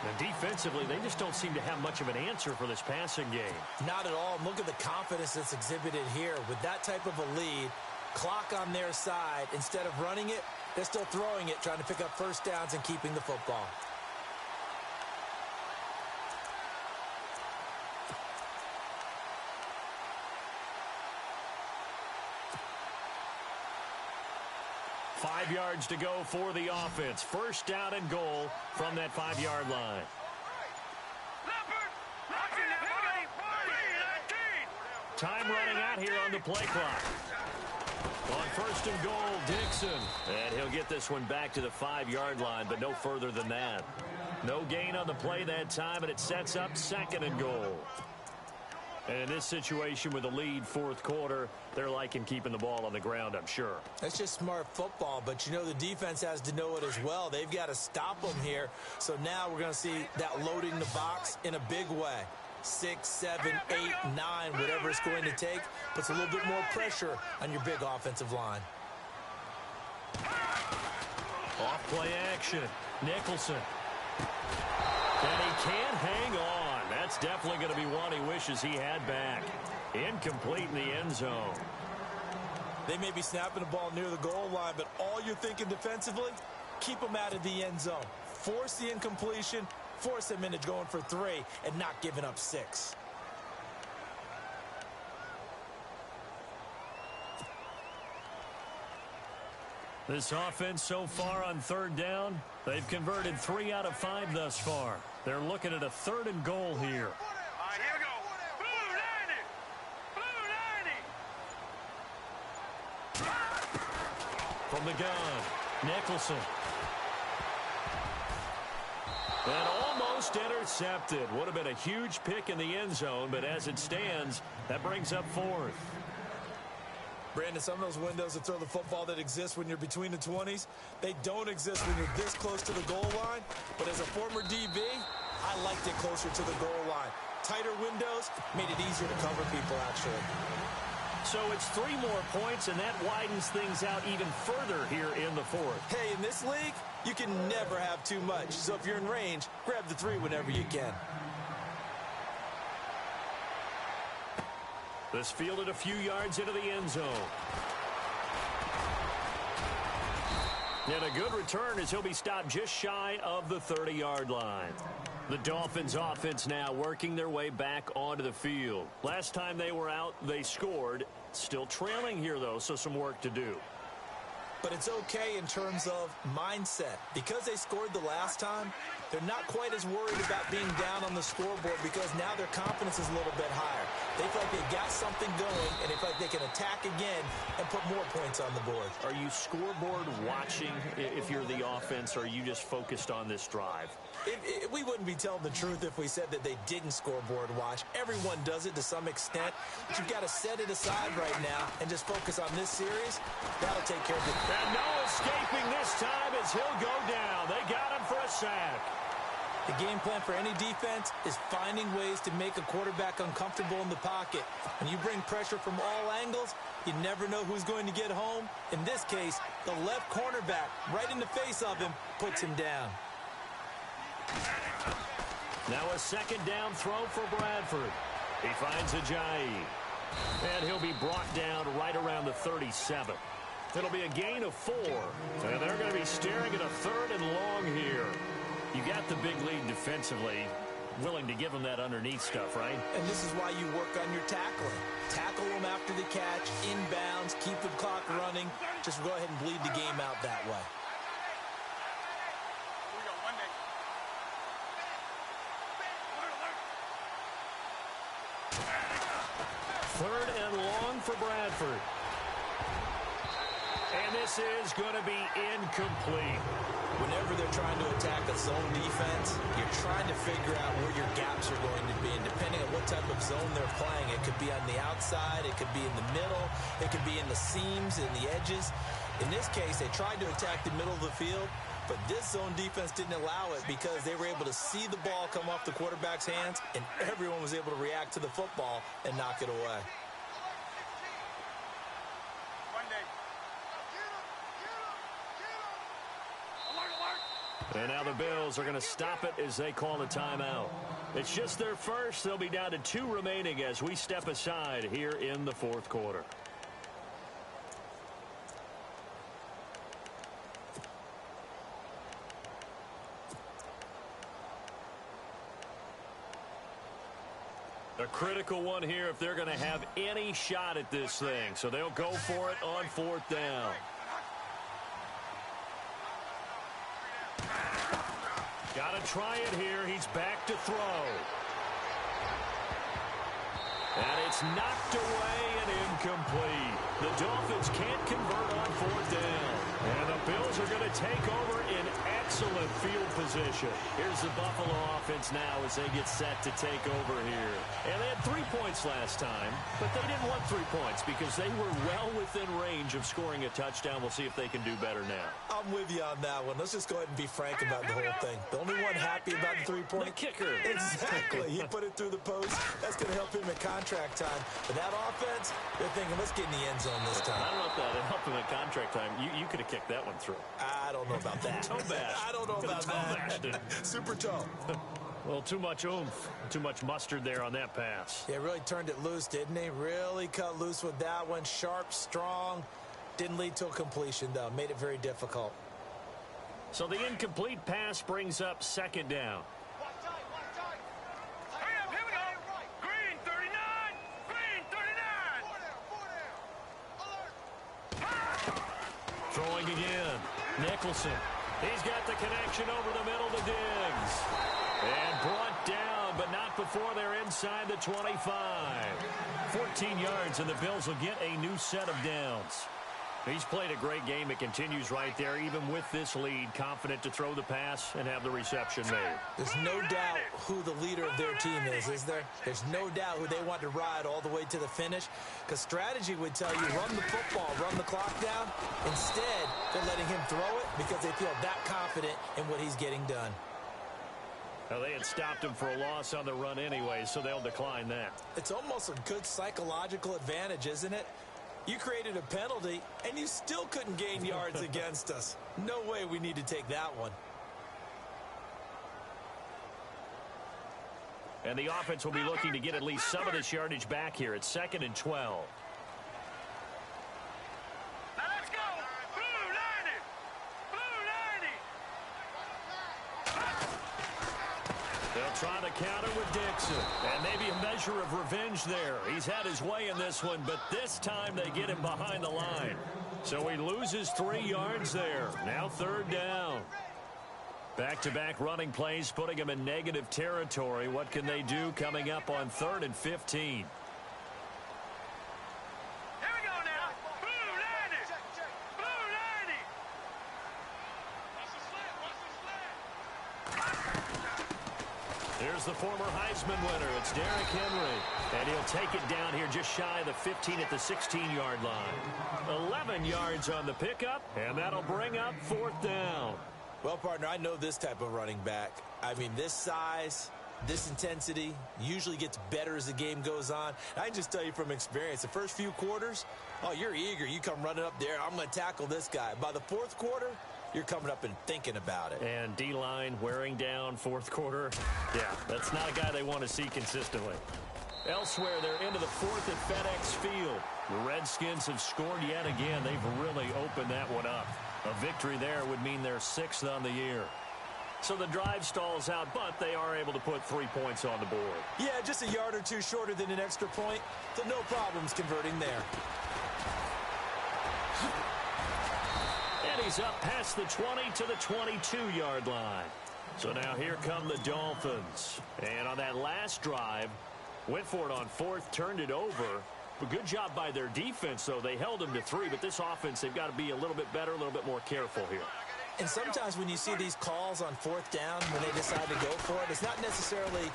And defensively, they just don't seem to have much of an answer for this passing game. Not at all. Look at the confidence that's exhibited here. With that type of a lead, clock on their side, instead of running it, they're still throwing it, trying to pick up first downs and keeping the football. Five yards to go for the offense. First down and goal from that 5-yard line. Time running out here on the play clock. On 1st and goal, Dixon. And he'll get this one back to the 5-yard line, but no further than that. No gain on the play that time, and it sets up 2nd and goal. And in this situation with a lead 4th quarter, they're liking keeping the ball on the ground, I'm sure. That's just smart football, but you know the defense has to know it as well. They've got to stop them here. So now we're going to see that loading the box in a big way. 6, 7, 8, 9, whatever it's going to take, puts a little bit more pressure on your big offensive line. Off play action. Nicholson. And he can't hang on. That's definitely going to be one he wishes he had back. Incomplete in the end zone. They may be snapping the ball near the goal line, but all you're thinking defensively, keep them out of the end zone. Force the incompletion, force them into going for 3, and not giving up 6. This offense so far on 3rd down, they've converted 3 out of 5 thus far. They're looking at a 3rd and goal here. All right, here we go. Blue 90. Blue 90. From the gun, Nicholson. And almost intercepted. Would have been a huge pick in the end zone, but as it stands, that brings up 4th. Brandon, some of those windows to throw the football that exist when you're between the 20s, they don't exist when you're this close to the goal line. But as a former DB, I liked it closer to the goal line. Tighter windows made it easier to cover people, actually. So it's 3 more points, and that widens things out even further here in the 4th. Hey, in this league, you can never have too much. So if you're in range, grab the 3 whenever you can. This fielded a few yards into the end zone. And a good return as he'll be stopped just shy of the 30-yard line. The Dolphins offense now working their way back onto the field. Last time they were out, they scored. Still trailing here, though, so some work to do. But it's okay in terms of mindset. Because they scored the last time, they're not quite as worried about being down on the scoreboard because now their confidence is a little bit higher. They feel like they got something going, and they feel like they can attack again and put more points on the board. Are you scoreboard watching if you're the offense, or are you just focused on this drive? We wouldn't be telling the truth if we said that they didn't scoreboard watch. Everyone does it to some extent. But you've got to set it aside right now and just focus on this series. That'll take care of it. And no escaping this time as he'll go down. They got him for a sack. The game plan for any defense is finding ways to make a quarterback uncomfortable in the pocket. When you bring pressure from all angles, you never know who's going to get home. In this case, the left cornerback, right in the face of him, puts him down. Now a 2nd down throw for Bradford. He finds Ajayi. And he'll be brought down right around the 37. It'll be a gain of 4. And they're going to be staring at a 3rd and long here. You got the big lead defensively. Willing to give them that underneath stuff, right? And this is why you work on your tackling. Tackle them after the catch, inbounds, keep the clock running. Just go ahead and bleed the game out that way. 3rd and long for Bradford. And this is going to be incomplete. Whenever they're trying to attack a zone defense, you're trying to figure out where your gaps are going to be. And depending on what type of zone they're playing, it could be on the outside, it could be in the middle, it could be in the seams and the edges. In this case, they tried to attack the middle of the field, but this zone defense didn't allow it because they were able to see the ball come off the quarterback's hands, and everyone was able to react to the football and knock it away. And now the Bills are going to stop it as they call a timeout. It's just their first. They'll be down to 2 remaining as we step aside here in the 4th quarter. A critical one here if they're going to have any shot at this thing. So they'll go for it on 4th down. Got to try it here. He's back to throw. And it's knocked away and incomplete. The Dolphins can't convert on 4th down. And the Bills are going to take over in excellent field position. Here's the Buffalo offense now as they get set to take over here. And they had 3 points last time, but they didn't want 3 points because they were well within range of scoring a touchdown. We'll see if they can do better now. I'm with you on that one. Let's just go ahead and be frank about the whole thing. The only one happy about the 3-point. The kicker. Exactly. He put it through the post. That's going to help him in contract time. But that offense, they're thinking, let's get in the end zone. zone this time. I don't know if that helped him at contract time. You could have kicked that one through. I don't know about that. Toe bash. I don't know about that. Super toe. Well, too much oomph, too much mustard there on that pass. Yeah, really turned it loose, didn't he? Really cut loose with that one. Sharp, strong. Didn't lead to a completion, though. Made it very difficult. So the incomplete pass brings up second down. Hurry up, here we go. Green 39. Green 39. Throwing again. Nicholson. He's got the connection over the middle to Diggs. And brought down, but not before they're inside the 25. 14 yards, and the Bills will get a new set of downs. He's played a great game. It continues right there, even with this lead, confident to throw the pass and have the reception made. There's no doubt who the leader of their team is there? There's no doubt who they want to ride all the way to the finish, because strategy would tell you run the football, run the clock down. Instead, they're letting him throw it because they feel that confident in what he's getting done. Now, they had stopped him for a loss on the run anyway, so they'll decline that. It's almost a good psychological advantage, isn't it? You created a penalty, and you still couldn't gain yards against us. No way we need to take that one. And the offense will be looking to get at least some of this yardage back here. It's 2nd and 12. Now let's go. Blue 90. Blue 90. They'll try to counter with Dixon. And maybe a measure of revenge there. He's had his way in this one, but this time they get him behind the line. So he loses 3 yards there. Now 3rd down. Back-to-back running plays, putting him in negative territory. What can they do coming up on 3rd and 15? Here we go now. Blue 90. Blue 90. Here's the former Heisman winner. It's Derrick Henry. And he'll take it down here just shy of the 15 at the 16-yard line. 11 yards on the pickup, and that'll bring up 4th down. Well, partner, I know this type of running back. I mean, this size, this intensity usually gets better as the game goes on. I can just tell you from experience, the first few quarters, oh, you're eager. You come running up there, I'm going to tackle this guy. By the 4th quarter, you're coming up and thinking about it. And D-line wearing down 4th quarter. Yeah, that's not a guy they want to see consistently. Elsewhere, they're into the 4th at FedEx Field. The Redskins have scored yet again. They've really opened that one up. A victory there would mean they're 6th on the year. So the drive stalls out, but they are able to put 3 points on the board. Yeah, just a yard or two shorter than an extra point, so no problems converting there. And he's up past the 20 to the 22-yard line. So now here come the Dolphins. And on that last drive, went for it on 4th, turned it over. But good job by their defense, though. They held them to 3, but this offense, they've got to be a little bit better, a little bit more careful here. And sometimes when you see these calls on 4th down, when they decide to go for it, it's not necessarily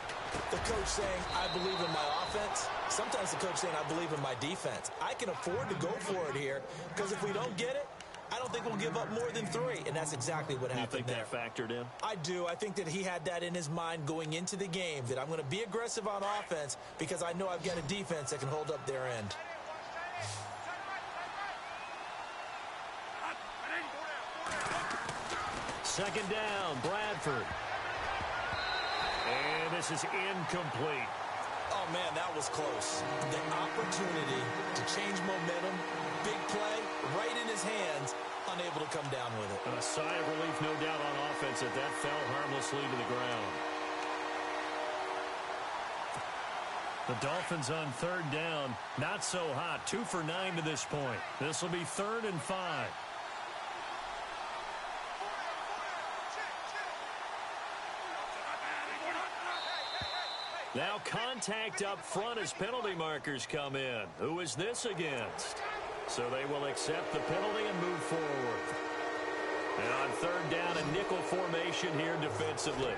the coach saying, I believe in my offense. Sometimes the coach saying, I believe in my defense. I can afford to go for it here, because if we don't get it, I don't think we'll give up more than 3, and that's exactly what happened there. You think that factored in? I do. I think that he had that in his mind going into the game, that I'm going to be aggressive on offense because I know I've got a defense that can hold up their end. Second down, Bradford. And this is incomplete. Oh, man, that was close. The opportunity to change momentum, big play, right in his hands, unable to come down with it. And a sigh of relief, no doubt, on offense that fell harmlessly to the ground. The Dolphins on 3rd down, not so hot. 2 for 9 to this point. This will be 3rd and 5. Now contact up front as penalty markers come in. Who is this against? So they will accept the penalty and move forward. And on 3rd down, a nickel formation here defensively.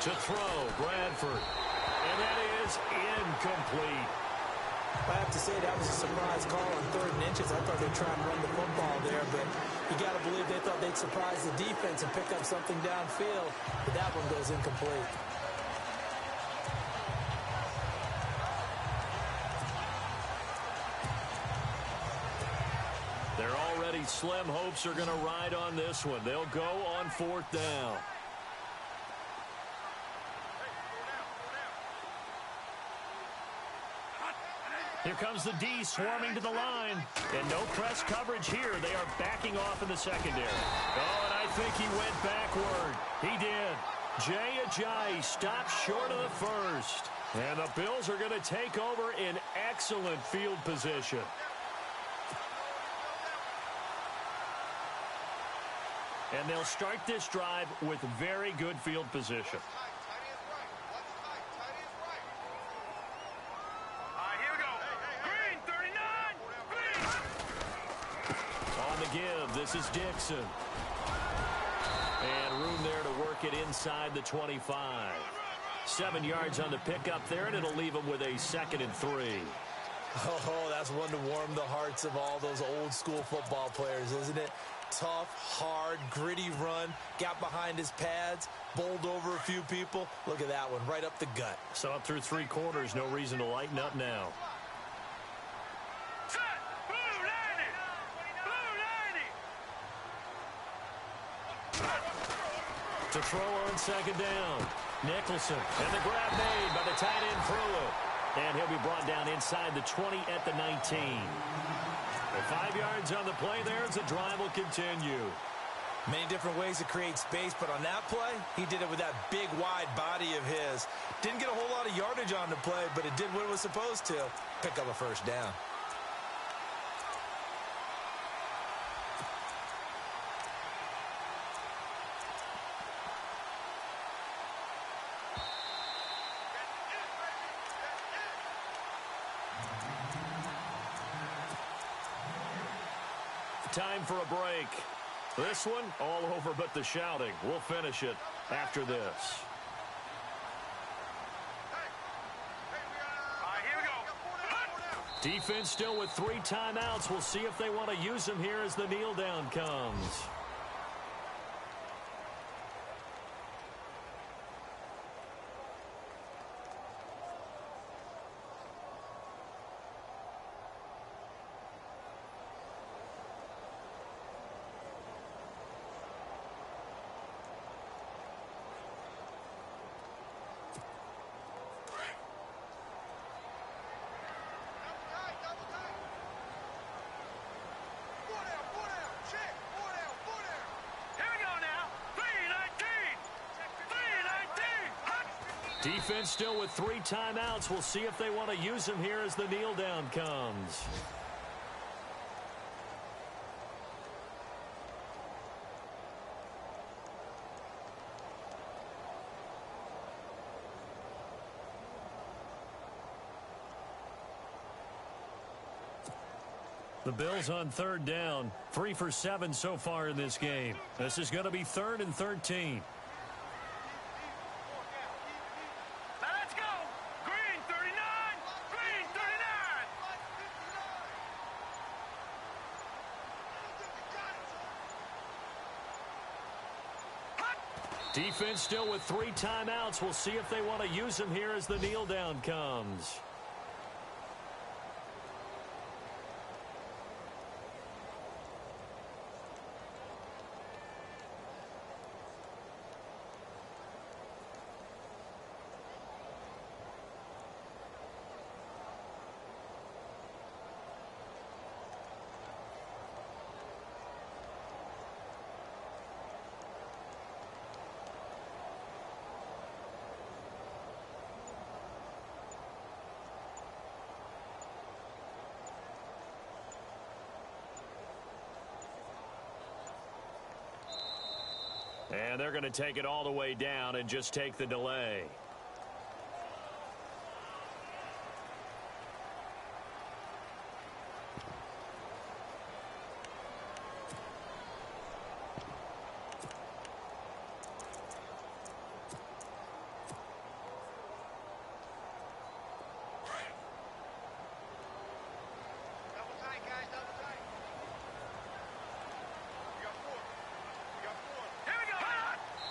To throw, Bradford. And that is incomplete. I have to say that was a surprise call on 3rd and inches. I thought they'd try and run the football there, but you got to believe they thought they'd surprise the defense and pick up something downfield, but that one goes incomplete. slim hopes are going to ride on this one. They'll go on 4th down. Here comes the D swarming to the line. And no press coverage here. They are backing off in the secondary. Oh, and I think he went backward. He did. Jay Ajayi stopped short of the first. And the Bills are going to take over in excellent field position. And they'll start this drive with very good field position. Give. This is Dixon. And room there to work it inside the 25. 7 yards on the pickup there, and it'll leave them with a 2nd and 3. Oh, that's one to warm the hearts of all those old school football players, isn't it? Tough, hard, gritty run. Got behind his pads, bowled over a few people. Look at that one, right up the gut. So up through 3 quarters, no reason to lighten up now. To throw on 2nd down. Nicholson. And the grab made by the tight end Pruitt. And he'll be brought down inside the 20 at the 19. Well, 5 yards on the play there as the drive will continue. Many different ways to create space, but on that play, he did it with that big, wide body of his. Didn't get a whole lot of yardage on the play, but it did what it was supposed to. Pick up a 1st down. Time for a break. This one, all over but the shouting. We'll finish it after this. Defense still with 3 timeouts. We'll see if they want to use them here as the kneel down comes. Defense still with 3 timeouts. We'll see if they want to use them here as the kneel down comes. The Bills on 3rd down. 3 for 7 so far in this game. This is going to be 3rd and 13. Defense still with 3 timeouts. We'll see if they want to use them here as the kneel down comes. And they're going to take it all the way down and just take the delay.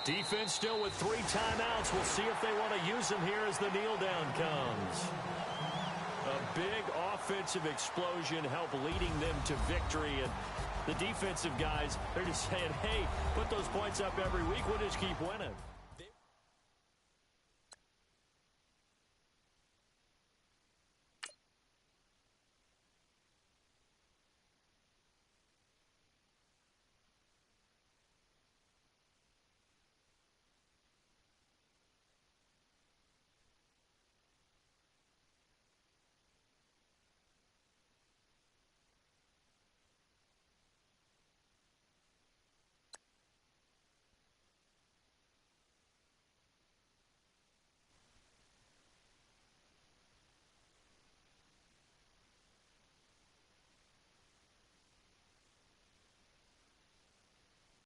Defense still with 3 timeouts. We'll see if they want to use them here as the kneel down comes. A big offensive explosion helped leading them to victory. And The defensive guys, they're just saying, hey, put those points up every week. We'll just keep winning.